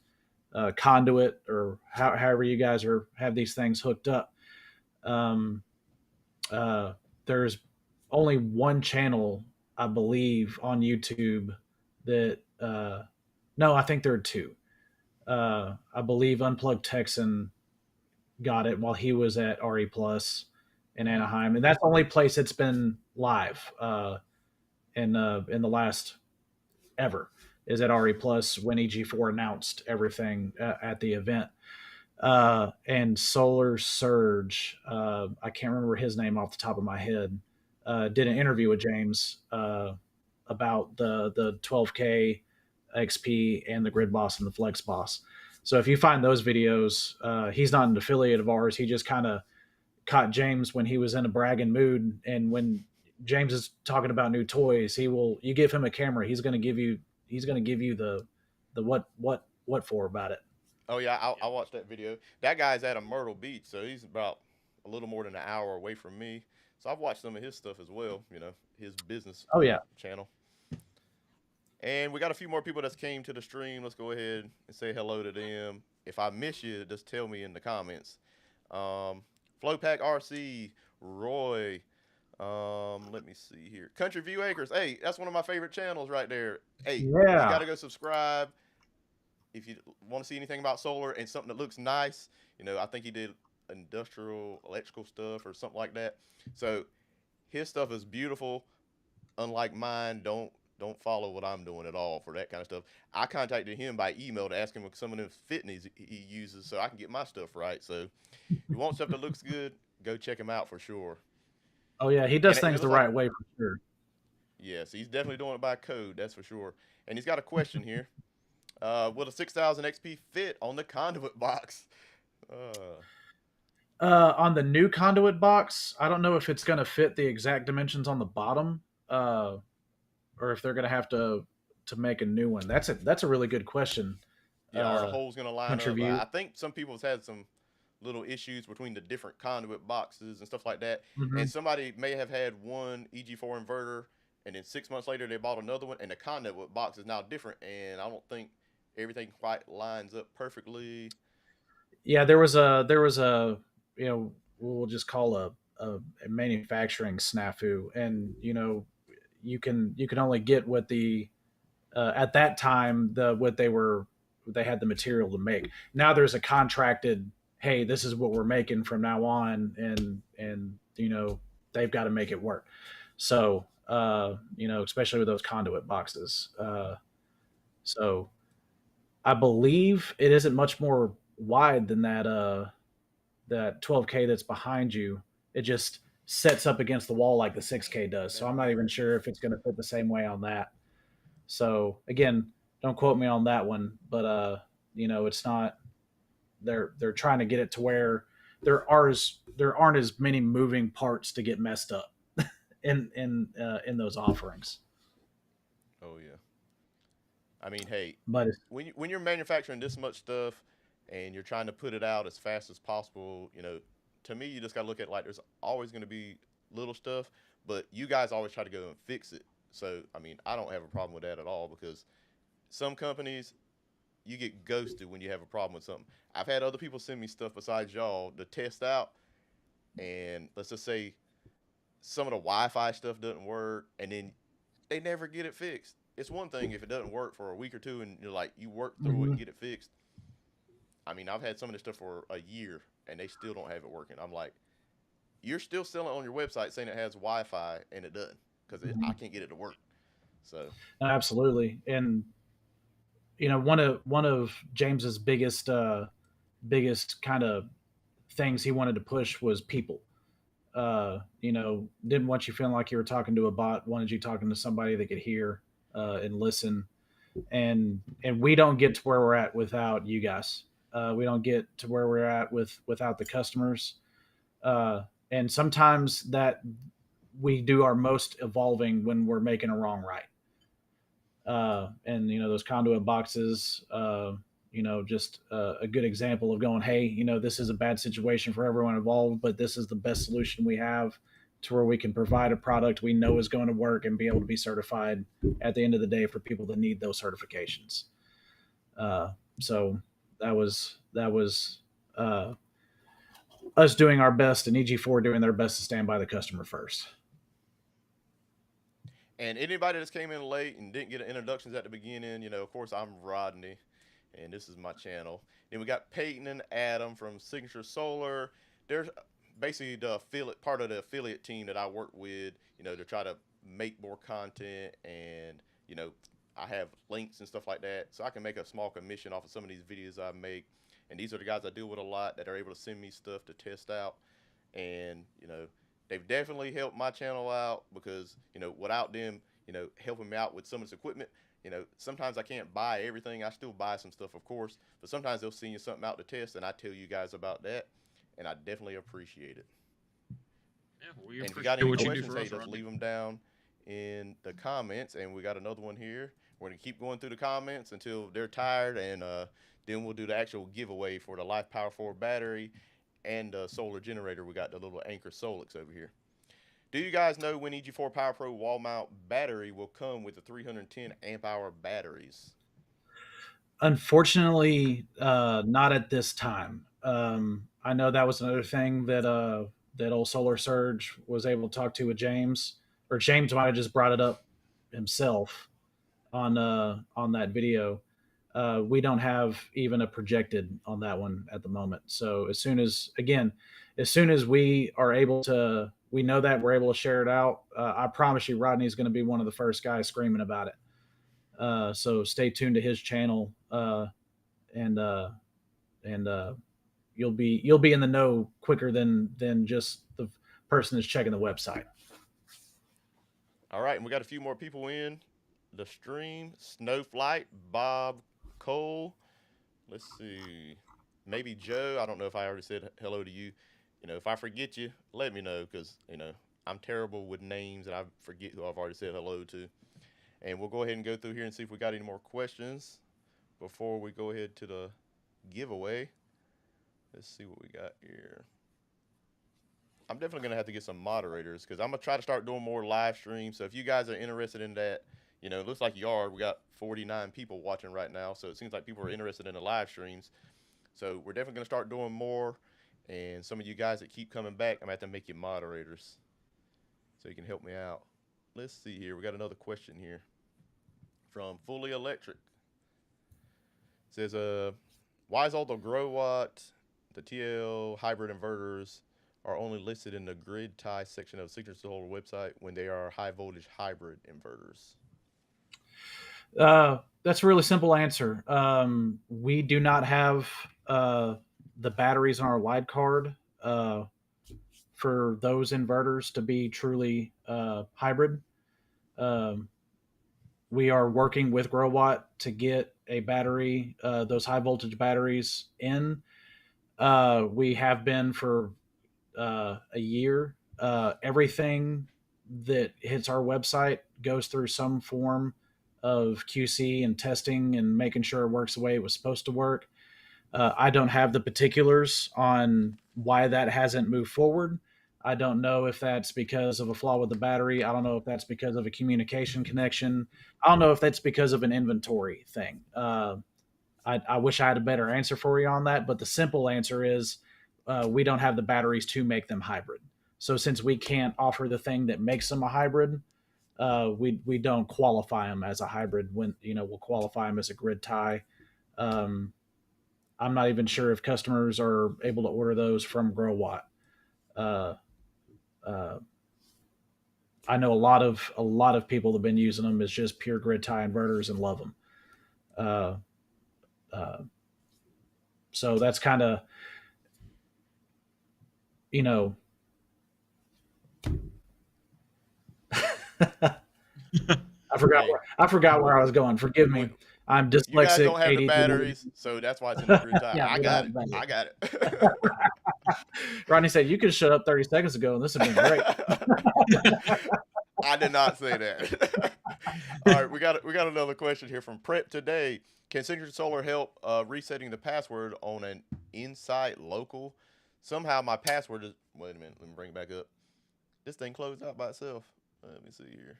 conduit, or however you guys have these things hooked up. Um, there's only one channel, I believe, on YouTube that no, I think there are two. I believe Unplugged Texan got it while he was at RE Plus in Anaheim, and that's the only place it's been live in the last ever is at RE Plus when EG4 announced everything at the event. And Solar Surge, I can't remember his name off the top of my head, did an interview with James about the 12K XP and the Grid Boss and the Flex Boss. So if you find those videos, he's not an affiliate of ours. He just kind of caught James when he was in a bragging mood, and when James is talking about new toys, he will. You give him a camera, he's going to give you. He's going to give you the what for about it. Oh yeah, I watched that video. That guy's at a Myrtle Beach, so he's about a little more than an hour away from me. So I've watched some of his stuff as well. You know, his business Oh yeah, channel. And we got a few more people that's came to the stream. Let's go ahead and say hello to them. If I miss you, just tell me in the comments. Flowpack RC, Roy. Let me see here. Country View Acres. Hey, that's one of my favorite channels right there. Hey, you yeah. gotta go subscribe if you want to see anything about solar and something that looks nice. You know, I think he did industrial electrical stuff or something like that. So his stuff is beautiful. Unlike mine, don't follow what I'm doing at all for that kind of stuff. I contacted him by email to ask him some of the fitness he uses so I can get my stuff right. So if you want stuff that looks good, go check him out for sure. Oh yeah, he does And things it the looks like, right way for sure. yes, he's definitely doing it by code, that's for sure. And he's got a question here. Will a 6000 XP fit on the conduit box? On the new conduit box, I don't know if it's going to fit the exact dimensions on the bottom, or if they're going to have to make a new one. That's a really good question. Yeah, are the holes going to line Country up? View. I think some people have had some little issues between the different conduit boxes and stuff like that. Mm-hmm. And somebody may have had one EG4 inverter, and then 6 months later they bought another one, and the conduit box is now different. And I don't think everything quite lines up perfectly. Yeah, there was a we'll just call a manufacturing snafu, and you can only get what the at that time what they had the material to make. Now there's a contracted, hey, this is what we're making from now on, and they've got to make it work. So especially with those conduit boxes. So I believe it isn't much more wide than that 12K that's behind you. It just sets up against the wall like the 6K does. So I'm not even sure if it's going to fit the same way on that. So again, don't quote me on that one, but it's not. They're trying to get it to where there aren't as many moving parts to get messed up in those offerings. Oh yeah. I mean, hey, But when you're manufacturing this much stuff and you're trying to put it out as fast as possible, you know, to me you just got to look at like there's always going to be little stuff, but you guys always try to go and fix it. So I mean, I don't have a problem with that at all because some companies you get ghosted when you have a problem with something. I've had other people send me stuff besides y'all to test out, and let's just say some of the Wi-Fi stuff doesn't work, and then they never get it fixed. It's one thing if it doesn't work for a week or two, and you're like you work through it mm-hmm. and get it fixed. I mean, I've had some of this stuff for a year, and they still don't have it working. I'm like, you're still selling on your website saying it has Wi-Fi, and it doesn't because I can't get it to work. So Absolutely, and one of James's biggest kind of things he wanted to push was people. Didn't want you feeling like you were talking to a bot. Wanted you talking to somebody that could hear and listen. And we don't get to where we're at without you guys. We don't get to where we're at without the customers. And sometimes that we do our most evolving when we're making a wrong right. And those conduit boxes, just a good example of going, hey, this is a bad situation for everyone involved, but this is the best solution we have to where we can provide a product we know is going to work and be able to be certified at the end of the day for people that need those certifications. So that was us doing our best and EG4 doing their best to stand by the customer first. and anybody that's came in late and didn't get introductions at the beginning, you know, of course I'm Rodney, and this is my channel. Then we got Peyton and Adam from Signature Solar. They're basically the affiliate part of the affiliate team that I work with, you know, to try to make more content and, you know, I have links and stuff like that, so I can make a small commission off of some of these videos I make. And these are the guys I deal with a lot that are able to send me stuff to test out. And they've definitely helped my channel out because without them, helping me out with some of this equipment, sometimes I can't buy everything. I still buy some stuff, of course, but sometimes they'll send you something out to test, and I tell you guys about that, and I definitely appreciate it. Yeah, we And if you got appreciate any what you do questions, for hey, us, just Rodney. leave them down in the comments, and we got another one here. We're gonna keep going through the comments until they're tired, and then we'll do the actual giveaway for the Lifepower4 battery and the solar generator. We got the little Anchor Solix over here. Do you guys know when EG4 Power Pro wall mount battery will come with the 310 amp hour batteries? Unfortunately, not at this time. I know that was another thing that old Solar Surge was able to talk to with James, or James might have just brought it up himself on that video. We don't have even a projected on that one at the moment. So as soon as we are able to, we know that we're able to share it out. I promise you, Rodney is going to be one of the first guys screaming about it. So stay tuned to his channel, and you'll be in the know quicker than just the person that's checking the website. All right, and we got a few more people in the stream. Snowflight, Bob, Cole. Let's see. Maybe Joe. I don't know if I already said hello to you. If I forget you, let me know because, I'm terrible with names and I forget who I've already said hello to. And we'll go ahead and go through here and see if we got any more questions before we go ahead to the giveaway. Let's see what we got here. I'm definitely going to have to get some moderators because I'm going to try to start doing more live streams. So if you guys are interested in that, it looks like you are. We got 49 people watching right now. So it seems like people are interested in the live streams. So we're definitely going to start doing more. And some of you guys that keep coming back, I'm going to have to make you moderators so you can help me out. Let's see here. We got another question here from Fully Electric. It says, why is all the grow watt, the TL hybrid inverters are only listed in the grid tie section of Signature Solar website when they are high voltage hybrid inverters? That's a really simple answer. We do not have the batteries on our wide card for those inverters to be truly hybrid. We are working with GrowWatt to get a battery, those high voltage batteries in. We have been for a year. Everything that hits our website goes through some form of QC and testing and making sure it works the way it was supposed to work. I don't have the particulars on why that hasn't moved forward. I don't know if that's because of a flaw with the battery. I don't know if that's because of a communication connection. I don't know if that's because of an inventory thing. I wish I had a better answer for you on that, but the simple answer is we don't have the batteries to make them hybrid. So since we can't offer the thing that makes them a hybrid, we don't qualify them as a hybrid. When we'll qualify them as a grid tie. I'm not even sure if customers are able to order those from GrowWatt. I know a lot of people that have been using them as just pure grid tie inverters and love them. So that's kind of, I forgot where I was going. Forgive me. I'm dyslexic. You guys don't have the ADD. batteries, so that's why it's in the grid tie. Yeah, I got it. Rodney said you could shut up 30 seconds ago, and this would be great. I did not say that. All right, we got another question here from Prep Today. Can Signature Solar help resetting the password on an Insight local? Somehow my password is. Wait a minute. Let me bring it back up. This thing closed out by itself. Let me see here.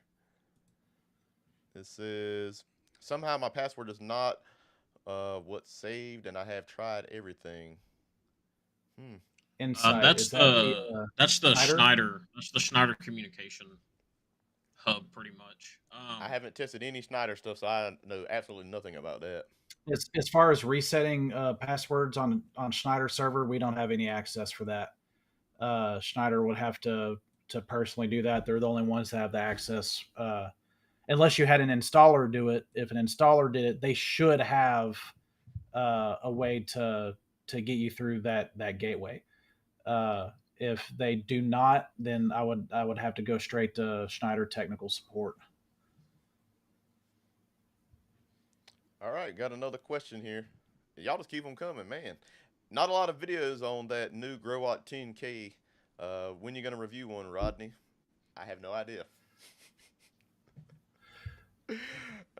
It says somehow my password is not what's saved, and I have tried everything. Insight. That's the Schneider? That's the Schneider communication hub, pretty much. I haven't tested any Schneider stuff, so I know absolutely nothing about that. As far as resetting passwords on Schneider server, we don't have any access for that. Schneider would have to personally do that. They're the only ones that have the access. unless you had an installer do it. If an installer did it, they should have a way to get you through that gateway. If they do not, then I would have to go straight to Schneider technical support. All right, got another question here. Y'all just keep them coming, man. Not a lot of videos on that new Growat 10K. When you gonna review one, Rodney? I have no idea.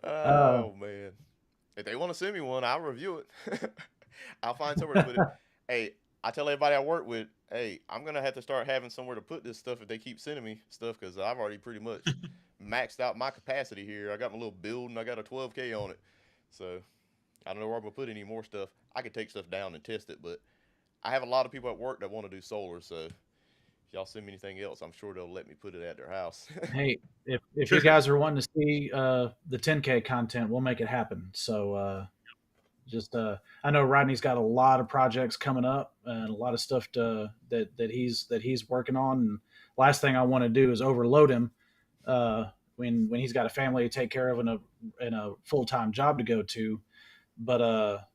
Uh, Oh man. If they want to send me one, I'll review it. I'll find somewhere to put it. Hey, I tell everybody I work with, hey, I'm gonna have to start having somewhere to put this stuff if they keep sending me stuff because I've already pretty much maxed out my capacity here. I got my little building. I got a 12K on it, so I don't know where I'm gonna put any more stuff. I could take stuff down and test it, but I have a lot of people at work that want to do solar. So if y'all send me anything else, I'm sure they'll let me put it at their house. hey, if you guys are wanting to see the 10K content, we'll make it happen. So just I know Rodney's got a lot of projects coming up and a lot of stuff that he's working on. And last thing I want to do is overload him when he's got a family to take care of and a full time job to go to. But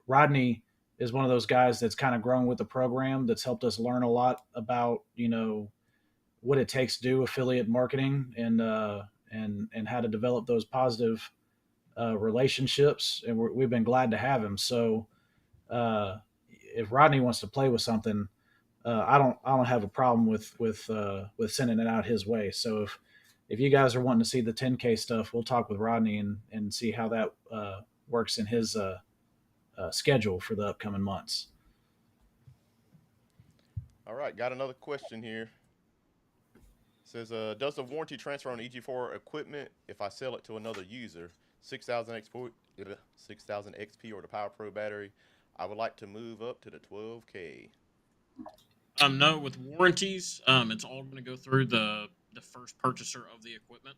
Rodney is one of those guys that's kind of grown with the program, that's helped us learn a lot about what it takes to do affiliate marketing and how to develop those positive relationships. And we've been glad to have him. So if Rodney wants to play with something, I don't have a problem with sending it out his way. So if you guys are wanting to see the 10K stuff, we'll talk with Rodney and see how that works in his schedule for the upcoming months. All right, got another question here. It says, does the warranty transfer on EG4 equipment if I sell it to another user? 6,000 XP or the Power Pro battery. I would like to move up to the 12K. No, with warranties, it's all going to go through the first purchaser of the equipment.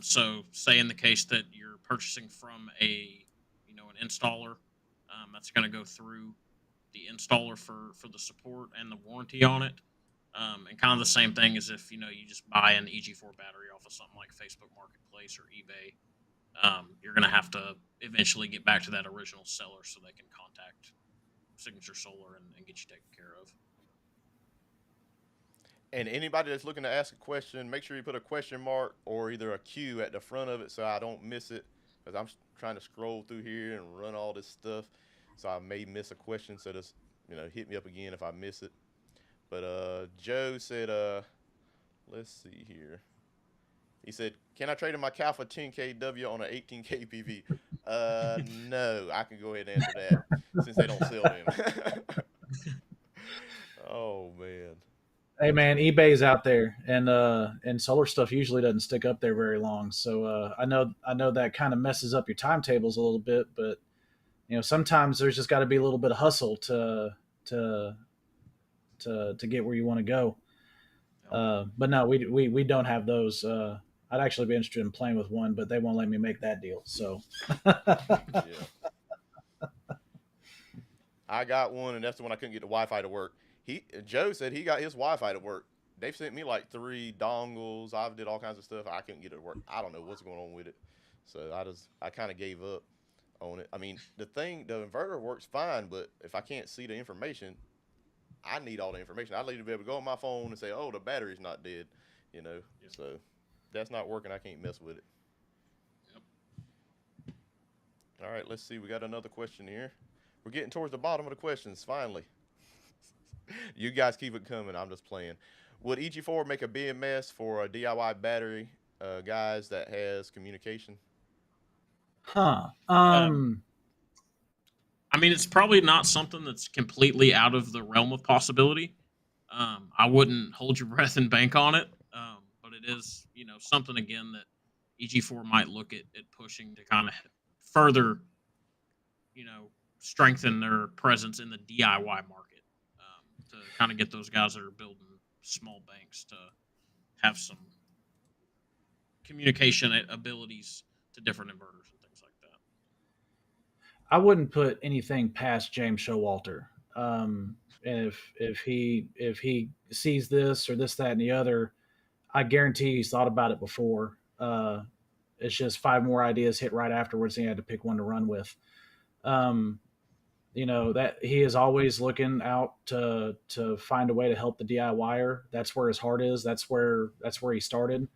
So, say in the case that you're purchasing from an installer, that's going to go through the installer for the support and the warranty on it. And kind of the same thing as if you just buy an EG4 battery off of something like Facebook Marketplace or eBay. You're going to have to eventually get back to that original seller so they can contact Signature Solar and get you taken care of. And anybody that's looking to ask a question, make sure you put a question mark or either a Q at the front of it so I don't miss it. Because I'm trying to scroll through here and run all this stuff, so I may miss a question. So just hit me up again if I miss it. But Joe said, let's see here. He said, "Can I trade in my Calfa 10KW on an 18K PV?" No, I can go ahead and answer that since they don't sell them. Oh man. Hey man, eBay's out there, and solar stuff usually doesn't stick up there very long. So I know that kind of messes up your timetables a little bit, but sometimes there's just got to be a little bit of hustle to get where you want to go. But no, we don't have those. I'd actually be interested in playing with one, but they won't let me make that deal. So Yeah. I got one, and that's the one I couldn't get the Wi-Fi to work. Joe said he got his Wi-Fi to work. They've sent me like 3 dongles. I've did all kinds of stuff. I couldn't get it to work. I don't know what's going on with it. So I kind of gave up on it. I mean, the inverter works fine, but if I can't see the information, I need all the information. I need to be able to go on my phone and say, "Oh, the battery's not dead," Yep. So that's not working. I can't mess with it. Yep. All right, let's see. We got another question here. We're getting towards the bottom of the questions finally. You guys keep it coming. I'm just playing. Would EG4 make a BMS for a DIY battery, guys, that has communication? Huh. I mean, it's probably not something that's completely out of the realm of possibility. I wouldn't hold your breath and bank on it, but it is, something again that EG4 might look at pushing to kind of further, strengthen their presence in the DIY market, to kind of get those guys that are building small banks to have some communication abilities to different inverters and things like that. I wouldn't put anything past James Showalter. If he sees this or this, that, and the other, I guarantee he's thought about it before. It's just 5 more ideas hit right afterwards, and he had to pick one to run with. Um, that he is always looking out to find a way to help the DIYer. That's where his heart is. That's where he started.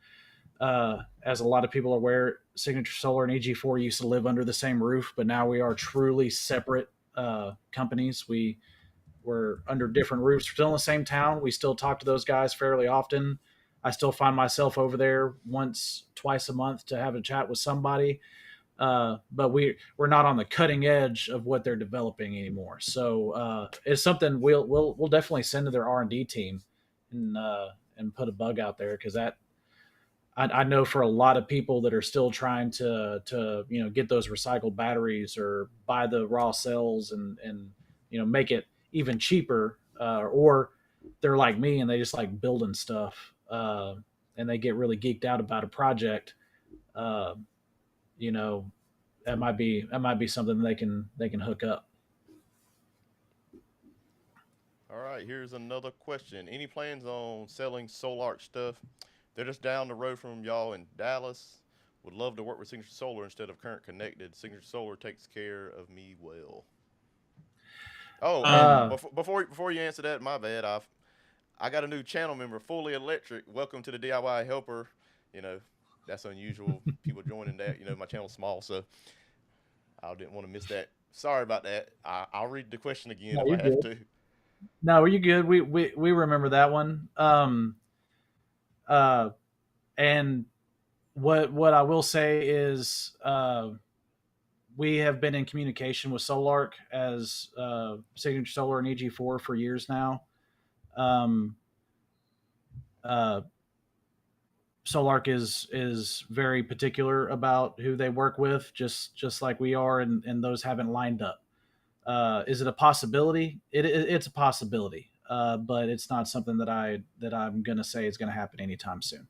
As a lot of people are aware, Signature Solar and EG4 used to live under the same roof, but now we are truly separate companies. We're under different roofs. We're still in the same town. We still talk to those guys fairly often. I still find myself over there twice a month to have a chat with somebody. But we're not on the cutting edge of what they're developing anymore. So it's something we'll definitely send to their R&D team and put a bug out there, because that I know for a lot of people that are still trying to get those recycled batteries or buy the raw cells and make it even cheaper, or they're like me and they just like building stuff, and they get really geeked out about a project. Uh, that might be something they can hook up. All right, here's another question. Any plans on selling Solar stuff? They're just down the road from y'all in Dallas. Would love to work with Signature Solar instead of Current Connected. Signature Solar takes care of me well. Oh, before you answer that, my bad. I got a new channel member, Fully Electric. Welcome to the DIY Helper. That's unusual. People joining that. My channel's small, so I didn't want to miss that. Sorry about that. I'll read the question again if I have to. No, are you good? We remember that one. And what I will say is, we have been in communication with Solark as Signature Solar and EG4 for years now. Solark is very particular about who they work with, just like we are, and those haven't lined up. Is it a possibility? It's a possibility, but it's not something that I'm going to say is going to happen anytime soon.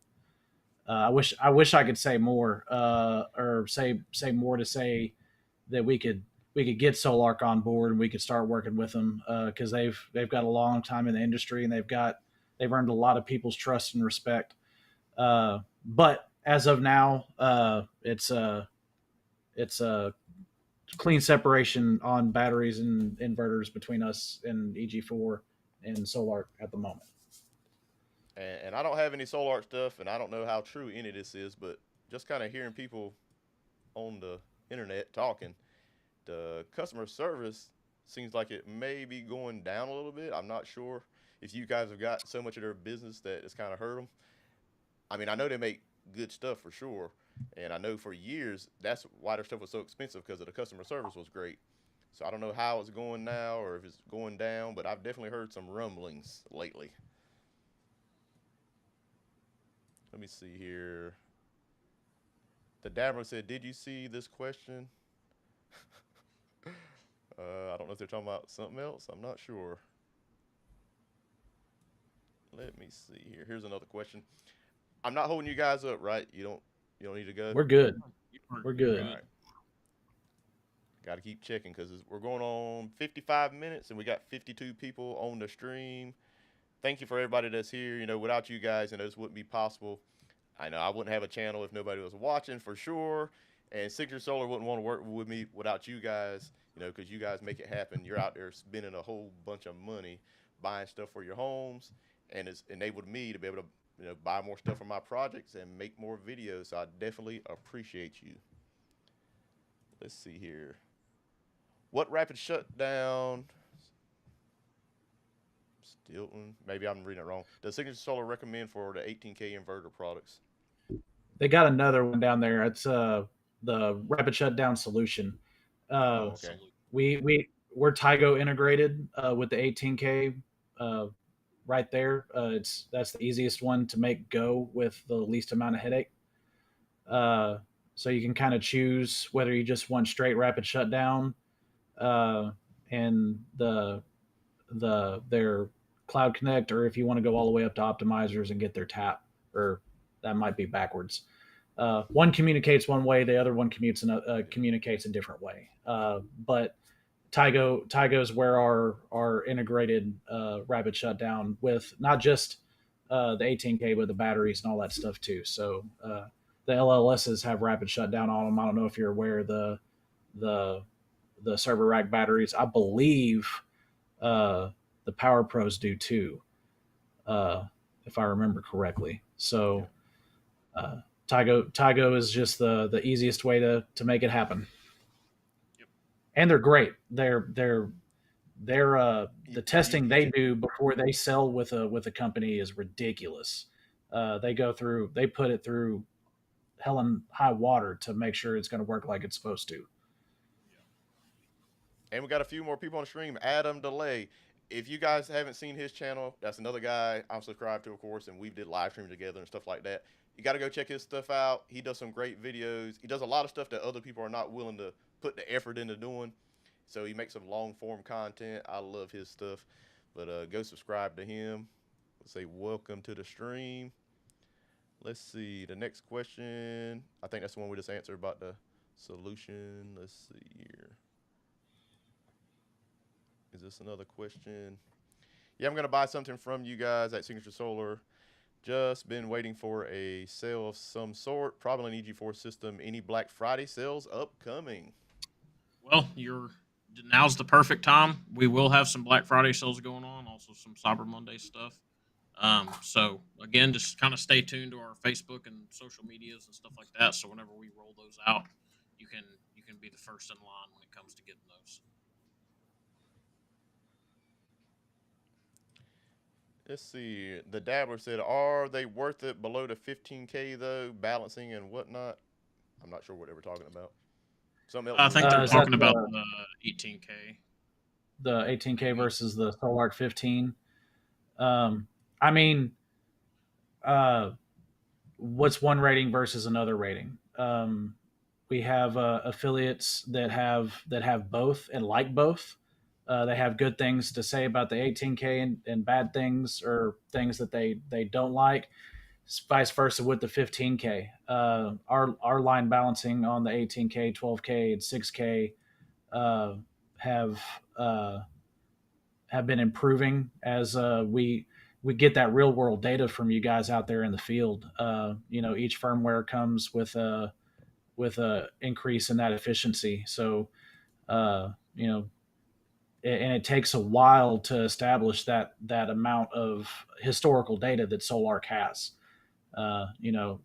I wish I could say more, or say more to say that we could get Solark on board and we could start working with them, because they've got a long time in the industry and they've earned a lot of people's trust and respect. But as of now, it's a clean separation on batteries and inverters between us and EG4 and Solark at the moment. And I don't have any Solar stuff, and I don't know how true any of this is, but just kind of hearing people on the internet talking, the customer service seems like it may be going down a little bit. I'm not sure if you guys have got so much of their business that it's kind of hurt them. I mean, I know they make good stuff for sure, and I know for years that's why their stuff was so expensive, because of the customer service was great. So I don't know how it's going now or if it's going down, but I've definitely heard some rumblings lately. Let me see here. The Dabber said, "Did you see this question?" I don't know if they're talking about something else. I'm not sure. Let me see here. Here's another question. I'm not holding you guys up, right? You don't need to go. We're good. We're good. All right. Got to keep checking because we're going on 55 minutes and we got 52 people on the stream. Thank you for everybody that's here. Without you guys, this wouldn't be possible. I know I wouldn't have a channel if nobody was watching, for sure. And Signature Solar wouldn't want to work with me without you guys, because you guys make it happen. You're out there spending a whole bunch of money buying stuff for your homes, and it's enabled me to be able to buy more stuff for my projects and make more videos. So I definitely appreciate you. Let's see here. What rapid shutdown? Stilton. Maybe I'm reading it wrong. Does Signature Solar recommend for the 18K inverter products? They got another one down there. It's the rapid shutdown solution. Okay. We're Tygo integrated with the 18K right there. That's the easiest one to make go with the least amount of headache. So you can kind of choose whether you just want straight rapid shutdown, and their Cloud Connect, or if you want to go all the way up to optimizers and get their tap, or that might be backwards. One communicates one way, the other one communicates a different way. But Tygo is where our integrated rapid shutdown with not just the 18K, but the batteries and all that stuff too. So the LLSs have rapid shutdown on them. I don't know if you're aware of the the server rack batteries. I believe the Power Pros do too, if I remember correctly. Yeah. So Tygo is just the easiest way to make it happen, Yep. and they're great. They're You, the you, testing you they can do before they sell with a company is ridiculous. They put it through hell and high water to make sure it's going to work like it's supposed to. And we got a few more people on the stream. Adam Delay. If you guys haven't seen his channel, that's another guy I'm subscribed to, of course, and we did live stream together and stuff like that. You got to go check his stuff out. He does some great videos. He does a lot of stuff that other people are not willing to put the effort into doing. So he makes some long form content. I love his stuff. But go subscribe to him. Let's say welcome to the stream. Let's see the next question. I think that's the one we just answered about the solution. Let's see here. Is this another question? Yeah, I'm going to buy something from you guys at Signature Solar. Just been waiting for a sale of some sort, probably an EG4 system. Any Black Friday sales upcoming? Well, now's the perfect time. We will have some Black Friday sales going on, also some Cyber Monday stuff. So again, just kind of stay tuned to our Facebook and social medias and stuff like that. So whenever we roll those out, you can be the first in line when it comes to getting those. Let's see. The Dabbler said, "Are they worth it below the 15K though? Balancing and whatnot." I'm not sure what they were talking about. Something else. I think they're Is that talking about the 18K. the 18K versus the Solark 15? I mean, uh, what's one rating versus another rating? We have affiliates that have both and like both. They have good things to say about the 18K and bad things or things that they don't like. Vice versa with the 15K. Our line balancing on the 18K, 12K, and 6K uh, have uh, have been improving as we get that real world data from you guys out there in the field. Each firmware comes with a increase in that efficiency. So, uh, you know, and it takes a while to establish that amount of historical data that Solark has.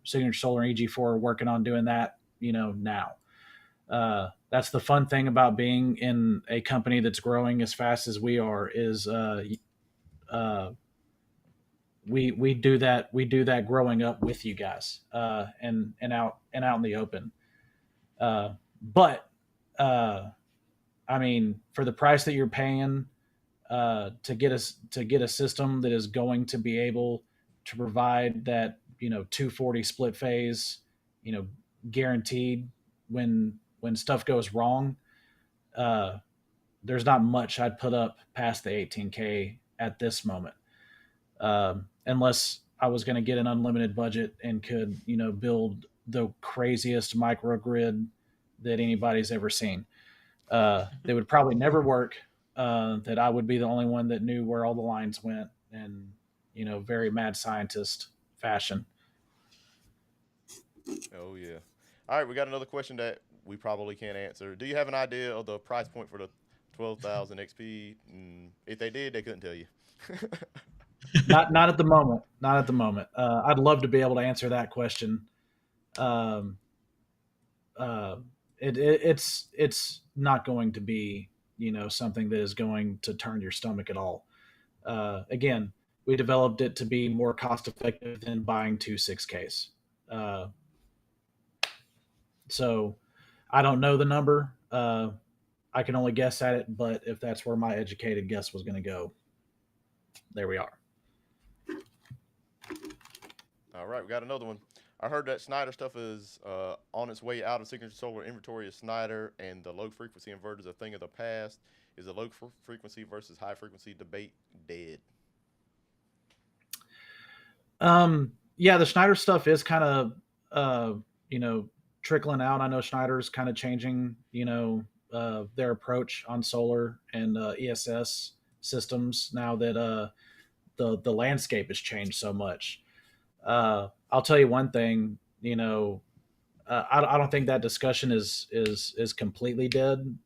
Signature Solar and EG4 are working on doing that. Now. That's the fun thing about being in a company that's growing as fast as we are is we do that growing up with you guys and out in the open. But I mean, for the price that you're paying to get a system that is going to be able to provide that 240 split phase, guaranteed when stuff goes wrong, there's not much I'd put up past the 18K at this moment, unless I was going to get an unlimited budget and could build the craziest microgrid that anybody's ever seen. They would probably never work. That I would be the only one that knew where all the lines went, and very mad scientist fashion. Oh yeah. All right, we got another question that we probably can't answer. Do you have an idea of the price point for the 12,000 XP? If they did, they couldn't tell you. Not at the moment. Not at the moment. I'd love to be able to answer that question. Um, it's not going to be something that is going to turn your stomach at all. Again, we developed it to be more cost effective than buying two 6Ks. So I don't know the number. I can only guess at it, but if that's where my educated guess was going to go, there we are. All right, we got another one. I heard that Snyder stuff is on its way out of Signature Solar inventory of Snyder, and the low frequency inverter is a thing of the past. Is the low frequency versus high frequency debate dead? Yeah, the Schneider stuff is kind of trickling out. I know Schneider's kind of changing their approach on solar and ESS systems now that the landscape has changed so much. I'll tell you one thing, I don't think that discussion is completely dead.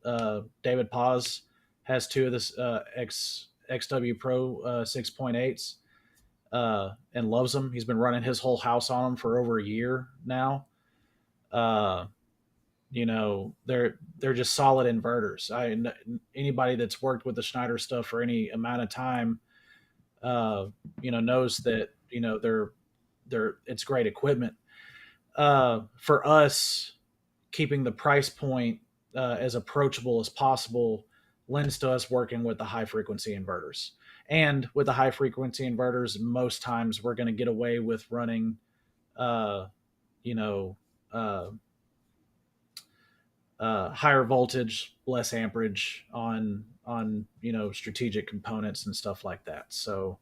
David Paz has two of this XW Pro 6.8s and loves them. He's been running his whole house on them for over a year now. Uh, they're just solid inverters. Anybody that's worked with the Schneider stuff for any amount of time, knows that they're it's great equipment. For us, keeping the price point as approachable as possible lends to us working with the high frequency inverters. And with the high frequency inverters, most times we're going to get away with running, uh, you know, uh, higher voltage, less amperage on strategic components and stuff like that. So,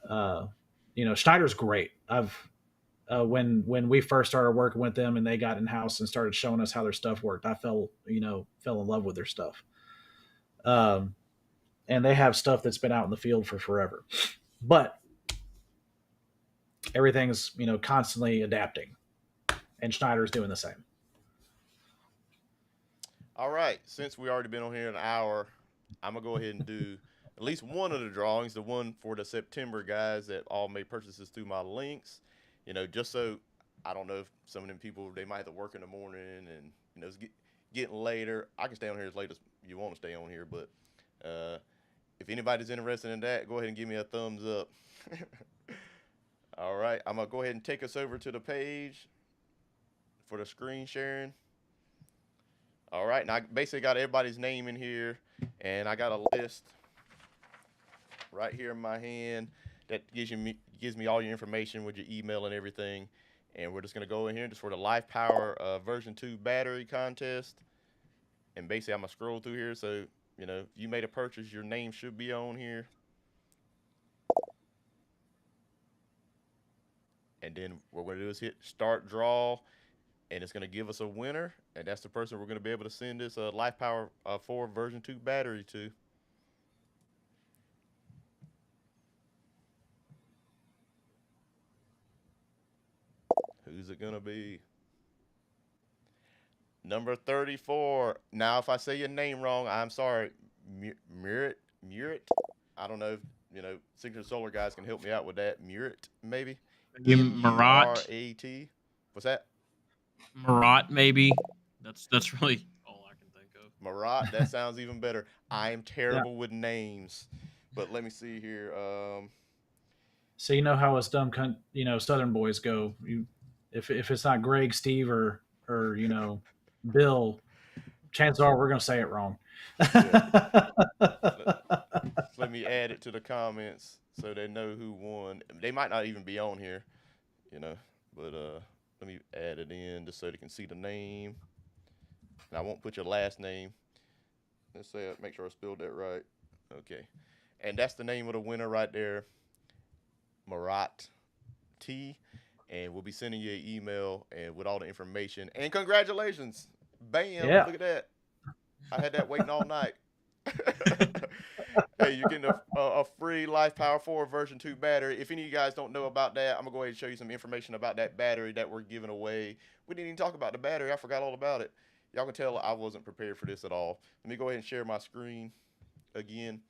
Schneider's great. I've when we first started working with them and they got in house and started showing us how their stuff worked, I fell in love with their stuff. And they have stuff that's been out in the field for forever, but everything's constantly adapting, and Schneider's doing the same. All right, since we already been on here an hour, I'm gonna go ahead and do at least one of the drawings, the one for the September guys that all made purchases through my links. Just so I don't know if some of them people they might have to work in the morning and it's getting later. I can stay on here as late as you want to stay on here, but if anybody's interested in that, go ahead and give me a thumbs up. All right, I'm gonna go ahead and take us over to the page for the screen sharing. All right, now I basically got everybody's name in here, and I got a list right here in my hand that gives me all your information with your email and everything. And we're just gonna go in here just for the Lifepower version 2 battery contest. And basically, I'm gonna scroll through here, so if you made a purchase, your name should be on here. And then what we're gonna do is hit start draw, and it's gonna give us a winner, and that's the person we're gonna be able to send this Lifepower4 version 2 battery to. Who's it gonna be? Number 34. Now, if I say your name wrong, I'm sorry. Murit. I don't know if Signature Solar guys can help me out with that. Murit, maybe. Murat. Murat. What's that? Murat, maybe. That's really all I can think of. Murat. That sounds even better. I am terrible with names, but let me see here. So how us dumb Southern boys go. If it's not Greg, Steve, or Bill, chances are we're gonna say it wrong. Yeah. Let me add it to the comments so they know who won. They might not even be on here, but let me add it in just so they can see the name. And I won't put your last name. Let's say make sure I spelled that right. Okay, and that's the name of the winner right there, Murat T. And we'll be sending you an email and with all the information. And congratulations! Bam! Yeah. Look at that. I had that waiting all night. Hey, you're getting a free Lifepower4 version 2 battery. If any of you guys don't know about that, I'm going to go ahead and show you some information about that battery that we're giving away. We didn't even talk about the battery. I forgot all about it. Y'all can tell I wasn't prepared for this at all. Let me go ahead and share my screen again.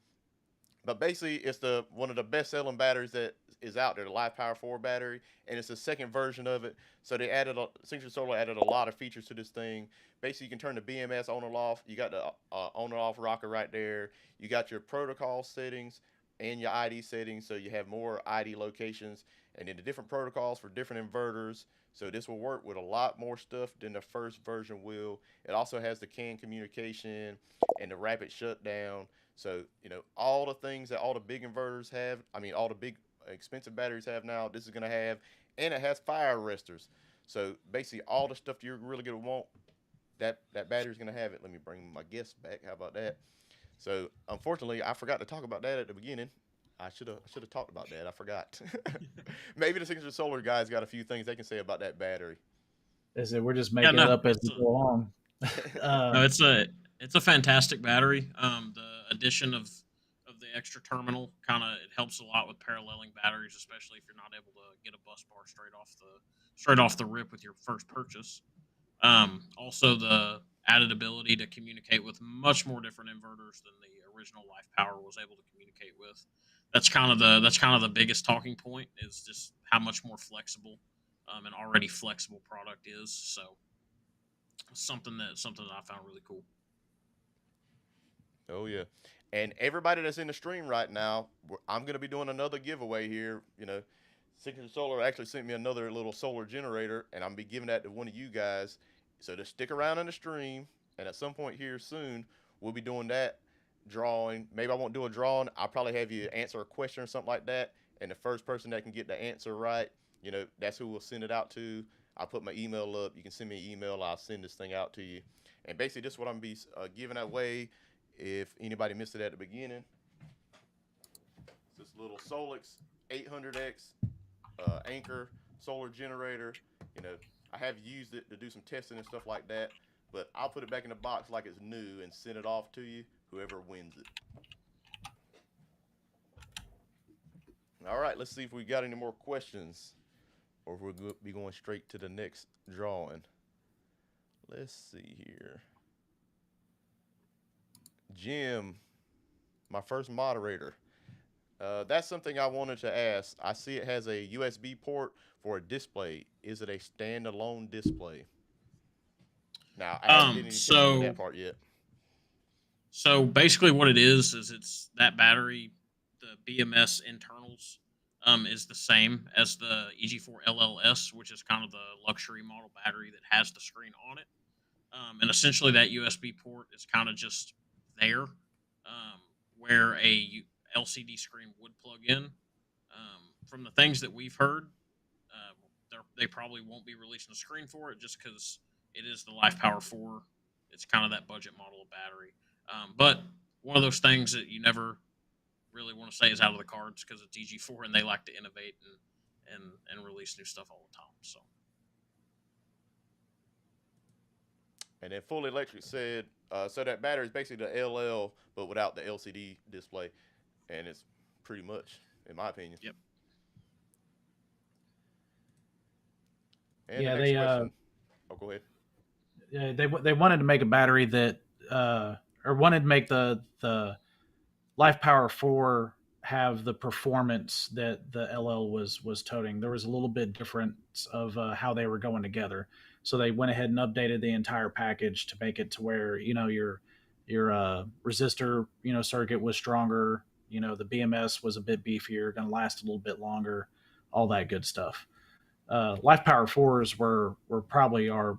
But basically, it's one of the best-selling batteries that is out there, the Lifepower4 battery, and it's the second version of it. So Signature Solar added a lot of features to this thing. Basically, you can turn the BMS on and off. You got the on and off rocker right there. You got your protocol settings and your ID settings, so you have more ID locations, and then the different protocols for different inverters. So this will work with a lot more stuff than the first version will. It also has the CAN communication and the rapid shutdown. So, all the things that all the big inverters have, all the big expensive batteries have now, this is going to have, and it has fire arresters. So, basically, all the stuff you're really going to want, that battery's going to have it. Let me bring my guest back. How about that? So, unfortunately, I forgot to talk about that at the beginning. I should have talked about that. I forgot. Maybe the Signature Solar guys got a few things they can say about that battery. We're just making it up as we go along. No, it's a fantastic battery. The addition of the extra terminal it helps a lot with paralleling batteries, especially if you're not able to get a bus bar straight off the rip with your first purchase. Also, the added ability to communicate with much more different inverters than the original Life Power was able to communicate with. That's kind of the biggest talking point is just how much more flexible an already flexible product is. So something that I found really cool. Oh yeah, and everybody that's in the stream right now, I'm gonna be doing another giveaway here. Signature Solar actually sent me another little solar generator, and I'm gonna be giving that to one of you guys. So just stick around in the stream, and at some point here soon, we'll be doing that drawing. Maybe I won't do a drawing. I'll probably have you answer a question or something like that, and the first person that can get the answer right, that's who we'll send it out to. I'll put my email up. You can send me an email. I'll send this thing out to you. And basically, this is what I'm gonna be giving away. If anybody missed it at the beginning, this little Solix 800X Anchor solar generator. I have used it to do some testing and stuff like that, but I'll put it back in the box like it's new and send it off to you, whoever wins it. All right, let's see if we got any more questions, or if we'll be going straight to the next drawing. Let's see here. Jim, my first moderator. That's something I wanted to ask. I see it has a USB port for a display. Is it a standalone display? Now, I haven't did anything with that part yet. So basically, what it is it's that battery, the BMS internals, is the same as the EG4 LLS, which is kind of the luxury model battery that has the screen on it. And essentially, that USB port is kind of just there, where a LCD screen would plug in. From the things that we've heard, they probably won't be releasing a screen for it just because it is the Lifepower 4. It's kind of that budget model of battery. But one of those things that you never really want to say is out of the cards because it's EG4 and they like to innovate and release new stuff all the time. So. And then Full Electric said, so that battery is basically the LL, but without the LCD display. And it's pretty much, in my opinion. Yep. And yeah, the next question. Oh, go ahead. Yeah, they wanted to make a battery that, or wanted to make the Lifepower 4 have the performance that the LL was toting. There was a little bit difference of how they were going together. So they went ahead and updated the entire package to make it to where, your resistor, circuit was stronger. The BMS was a bit beefier, going to last a little bit longer, all that good stuff. Lifepower 4s were probably our,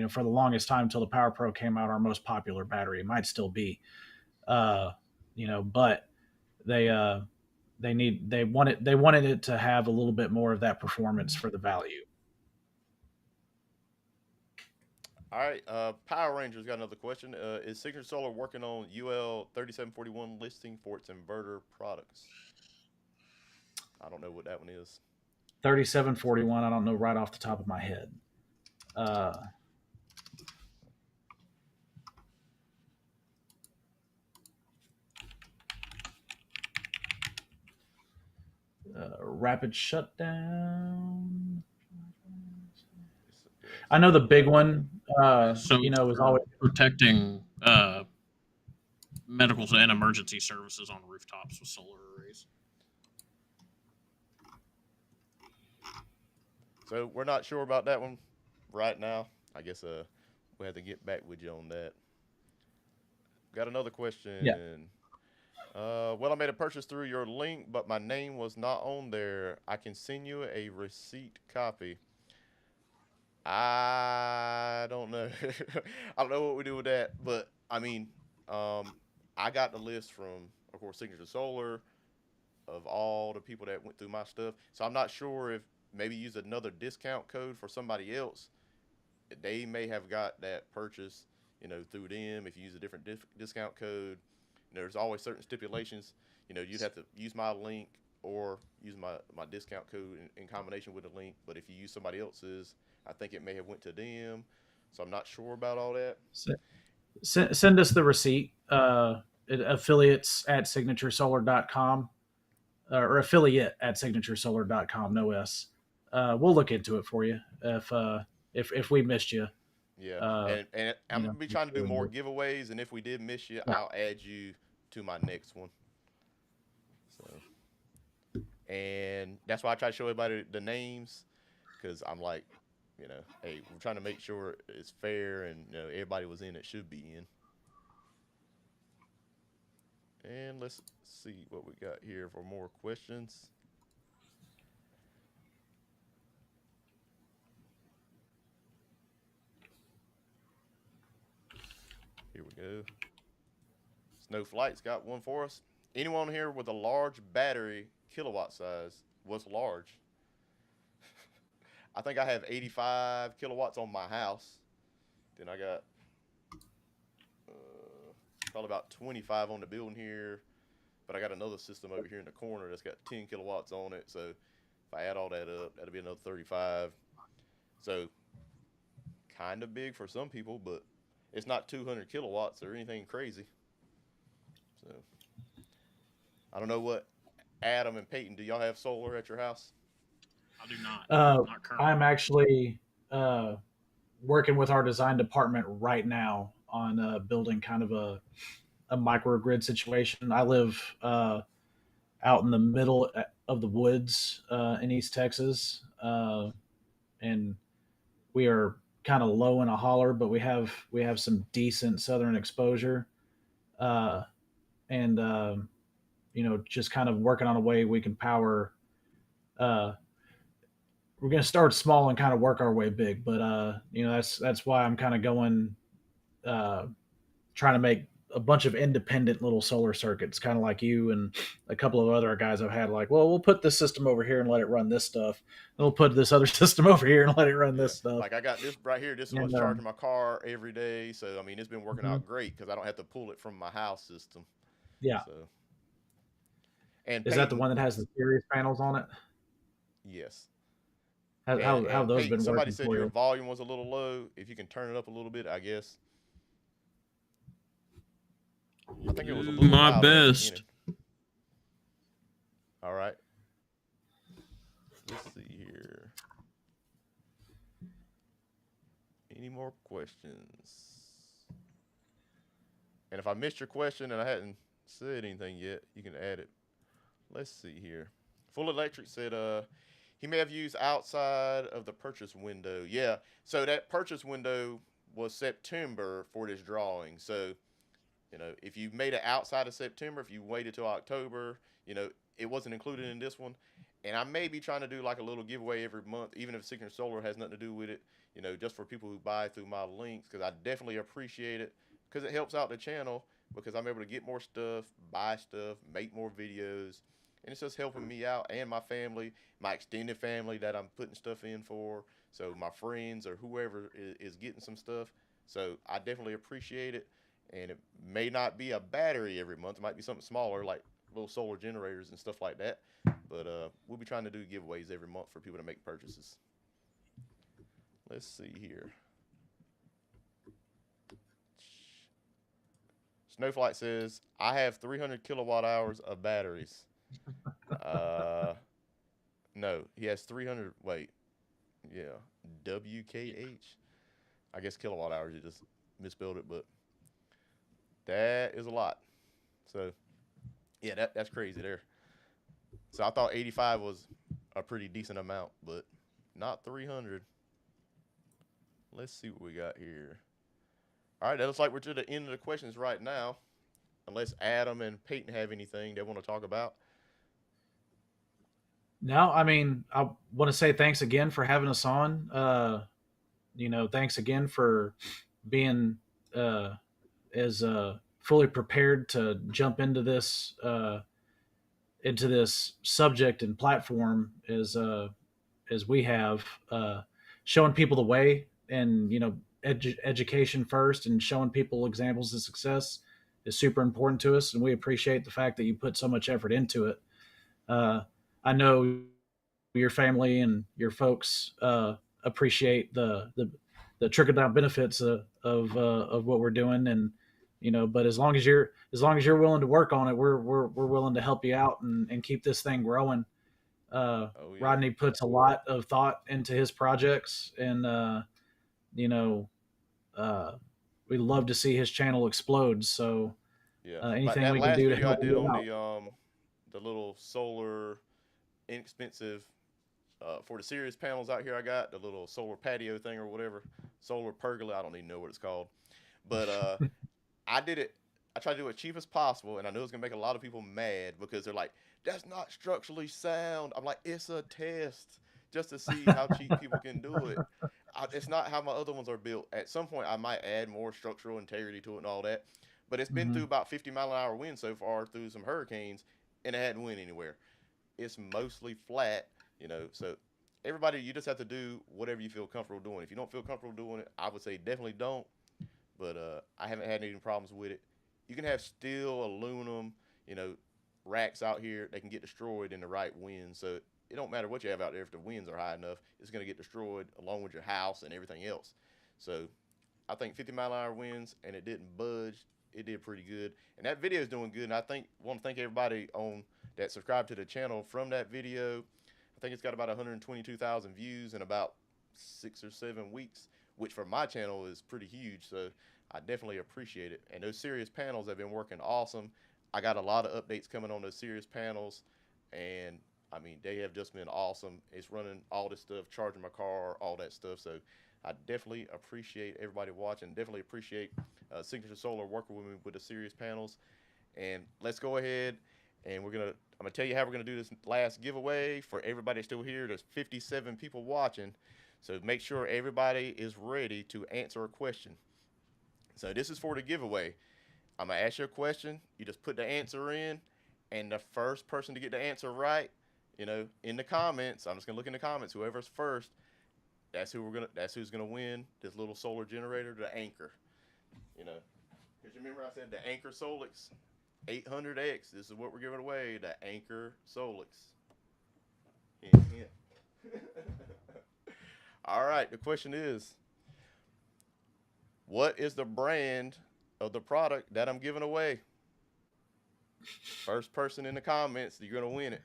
for the longest time until the Power Pro came out, our most popular battery. It might still be, but they wanted it to have a little bit more of that performance for the value. All right, Power Rangers got another question. Is Signature Solar working on UL 3741 listing for its inverter products? I don't know what that one is. 3741, I don't know right off the top of my head. Rapid shutdown. I know the big one, is always protecting medical and emergency services on rooftops with solar arrays. So we're not sure about that one right now. I guess we'll have to get back with you on that. Got another question. Yeah. Well, I made a purchase through your link, but my name was not on there. I can send you a receipt copy. I don't know. I don't know what we do with that, but I mean, I got the list from, of course, Signature Solar of all the people that went through my stuff. So I'm not sure if maybe use another discount code for somebody else. They may have got that purchase, through them. If you use a different discount code, there's always certain stipulations. You'd have to use my link or use my discount code in combination with the link. But if you use somebody else's, I think it may have went to them. So I'm not sure about all that. Send us the receipt. Affiliates at signaturesolar.com or affiliate at signaturesolar.com. No S. We'll look into it for you if we missed you. Yeah, Uh, and I'm gonna be trying to do more giveaways, and if we did miss you, yeah. I'll add you to my next one. So, and that's why I try to show everybody the names, because I'm like, hey, we're trying to make sure it's fair and everybody was in it should be in. And let's see what we got here for more questions. Here we go. Snow Flight's got one for us. Anyone here with a large battery kilowatt size? What's large? I think I have 85 kilowatts on my house. Then I got probably about 25 on the building here. But I got another system over here in the corner that's got 10 kilowatts on it. So if I add all that up, that'll be another 35. So kind of big for some people, but it's not 200 kilowatts or anything crazy. So I don't know what Adam and Peyton, do y'all have solar at your house? I do not. Not currently. I'm actually working with our design department right now on building kind of a microgrid situation. I live out in the middle of the woods in East Texas, and we are kind of low in a holler, but we have some decent southern exposure, uh, and just kind of working on a way we can power. Uh, we're going to start small and kind of work our way big, but that's why I'm kind of going uh, trying to make a bunch of independent little solar circuits, kind of like you and a couple of other guys I've had. Like, well, we'll put this system over here and let it run this stuff. And we'll put this other system over here and let it run this stuff. Like I got this right here. This is what's charging my car every day. So I mean, it's been working out great because I don't have to pull it from my house system. Yeah. So, and is that the one that has the Sirius panels on it? Yes. How those Peyton, been somebody working said for your you? volume was a little low. If you can turn it up a little bit, I guess. I think it was a little my loud best. All right. Let's see here. Any more questions? And if I missed your question and I hadn't said anything yet, you can add it. Let's see here. Full Electric said he may have used outside of the purchase window. Yeah, so that purchase window was September for this drawing. So, if you made it outside of September, if you waited till October, it wasn't included in this one. And I may be trying to do like a little giveaway every month, even if Signature Solar has nothing to do with it, just for people who buy through my links, because I definitely appreciate it, because it helps out the channel, because I'm able to get more stuff, buy stuff, make more videos, and it's just helping me out and my family, my extended family that I'm putting stuff in for. So my friends or whoever is getting some stuff. So I definitely appreciate it. And it may not be a battery every month. It might be something smaller, like little solar generators and stuff like that. But we'll be trying to do giveaways every month for people to make purchases. Let's see here. Snowflight says, I have 300 kilowatt hours of batteries. No, he has 300. Wait, yeah, WKH. I guess kilowatt hours. You just misspelled it, but that is a lot. So, yeah, that's crazy there. So I thought 85 was a pretty decent amount, but not 300. Let's see what we got here. All right, that looks like we're to the end of the questions right now, unless Adam and Peyton have anything they want to talk about. No, I mean, I want to say thanks again for having us on. Thanks again for being as fully prepared to jump into this subject and platform as we have, showing people the way, and education first, and showing people examples of success is super important to us, and we appreciate the fact that you put so much effort into it. I know your family and your folks appreciate the trickle down benefits of what we're doing, and but as long as you're willing to work on it, we're willing to help you out and keep this thing growing. Oh, yeah. Rodney puts a lot of thought into his projects, and we love to see his channel explode. So Yeah, like anything that we can last do to video I help did you on out. the little solar inexpensive for the serious panels out here. I got the little solar patio thing or whatever, solar pergola. I don't even know what it's called, but I did it. I tried to do it cheap as possible, and I knew it was gonna make a lot of people mad because they're like, "That's not structurally sound." I'm like, "It's a test, just to see how cheap people can do it. It's not how my other ones are built. At some point, I might add more structural integrity to it and all that, but it's been Hmm. through about 50-mile-an-hour winds so far through some hurricanes, and it hadn't went anywhere. It's mostly flat, So everybody, you just have to do whatever you feel comfortable doing. If you don't feel comfortable doing it, I would say definitely don't. But I haven't had any problems with it. You can have steel, aluminum, you know, racks out here. They can get destroyed in the right wind. So it don't matter what you have out there. If the winds are high enough, it's going to get destroyed along with your house and everything else. So I think 50-mile-an-hour winds, and it didn't budge. It did pretty good, and that video is doing good. And I want to thank everybody on that subscribed to the channel from that video. I think it's got about 122,000 views in about 6 or 7 weeks, which for my channel is pretty huge. So I definitely appreciate it. And those serious panels have been working awesome. I got a lot of updates coming on those serious panels, and I mean they have just been awesome. It's running all this stuff, charging my car, all that stuff. So I definitely appreciate everybody watching. Definitely appreciate Signature Solar working with me with the serious panels. And let's go ahead and I'm gonna tell you how we're gonna do this last giveaway for everybody still here. There's 57 people watching, so make sure everybody is ready to answer a question. So this is for the giveaway. I'm gonna ask you a question. You just put the answer in, and the first person to get the answer right, in the comments. I'm just gonna look in the comments. Whoever's first, That's who's gonna win this little solar generator, the Anchor. Because you remember I said the Anchor Solix 800X. This is what we're giving away, the Anchor Solix. Hint, hint. All right. The question is, what is the brand of the product that I'm giving away? First person in the comments, you're gonna win it.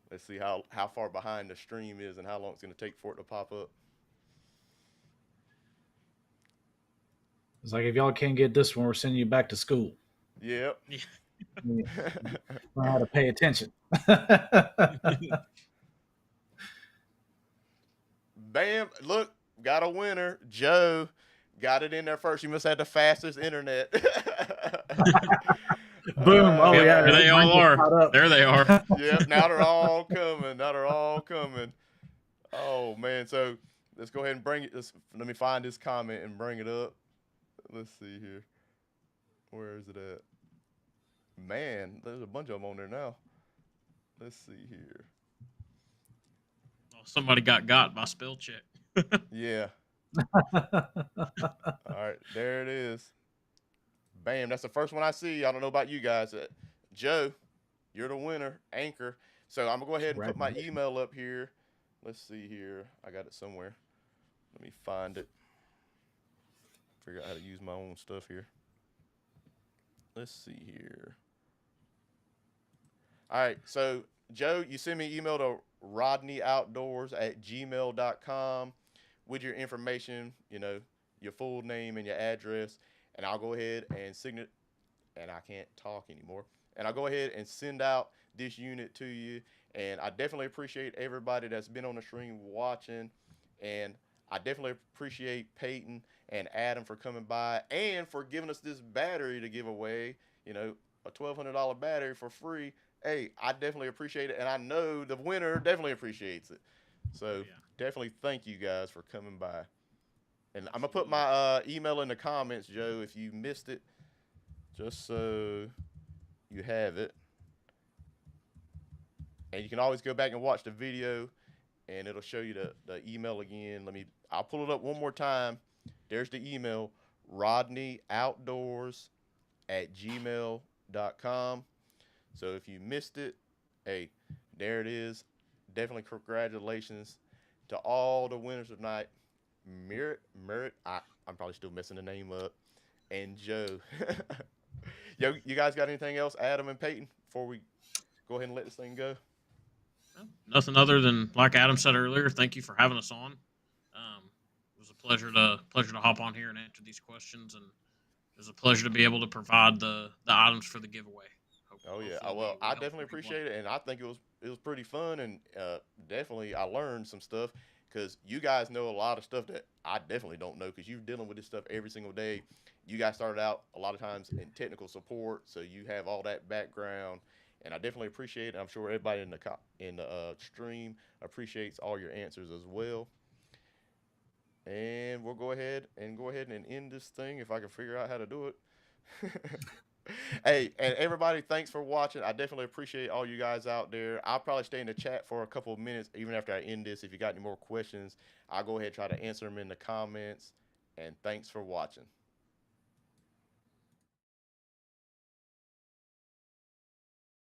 Let's see how far behind the stream is and how long it's gonna take for it to pop up. It's like, if y'all can't get this one, we're sending you back to school. Yep. Yeah. Learn how to pay attention. Bam! Look, got a winner. Joe got it in there first. You must have the fastest internet. Boom! Oh Yep, yeah, there they all are. There they are. Yep. Now they're all coming. Now they're all coming. Oh man! So let's go ahead and bring it. Let me find this comment and bring it up. Let's see here. Where is it at? Man, there's a bunch of them on there now. Let's see here. Oh, somebody got by spell check. Yeah. All right, there it is. Bam, that's the first one I see. I don't know about you guys. Joe, you're the winner, Anchor. So I'm going to go ahead and put my email up here. Let's see here. I got it somewhere. Let me find it. Figure out how to use my own stuff here. Let's see here. All right, so Joe, you send me an email to rodneyoutdoors@gmail.com with your information, your full name and your address, and I'll go ahead and and I can't talk anymore. And I'll go ahead and send out this unit to you. And I definitely appreciate everybody that's been on the stream watching. And I definitely appreciate Peyton and Adam for coming by and for giving us this battery to give away, a $1,200 battery for free. Hey, I definitely appreciate it. And I know the winner definitely appreciates it. So definitely thank you guys for coming by. And I'm going to put my email in the comments, Joe, if you missed it, just so you have it. And you can always go back and watch the video, and it'll show you the email again. I'll pull it up one more time. There's the email, rodneyoutdoors@gmail.com. So if you missed it, hey, there it is. Definitely congratulations to all the winners tonight. Merritt, I'm probably still messing the name up, and Joe. Yo, you guys got anything else, Adam and Peyton, before we go ahead and let this thing go? Nothing other than like Adam said earlier. Thank you for having us on. It was a pleasure to hop on here and answer these questions, and it was a pleasure to be able to provide the items for the giveaway. Oh yeah, Hopefully well, we I helped definitely some people out. appreciate it, and I think it was pretty fun, and definitely I learned some stuff because you guys know a lot of stuff that I definitely don't know because you're dealing with this stuff every single day. You guys started out a lot of times in technical support, so you have all that background, and I definitely appreciate it. I'm sure everybody in the stream appreciates all your answers as well. And we'll go ahead and end this thing if I can figure out how to do it. Hey, and everybody, thanks for watching. I definitely appreciate all you guys out there. I'll probably stay in the chat for a couple of minutes, even after I end this. If you got any more questions, I'll go ahead and try to answer them in the comments. And thanks for watching.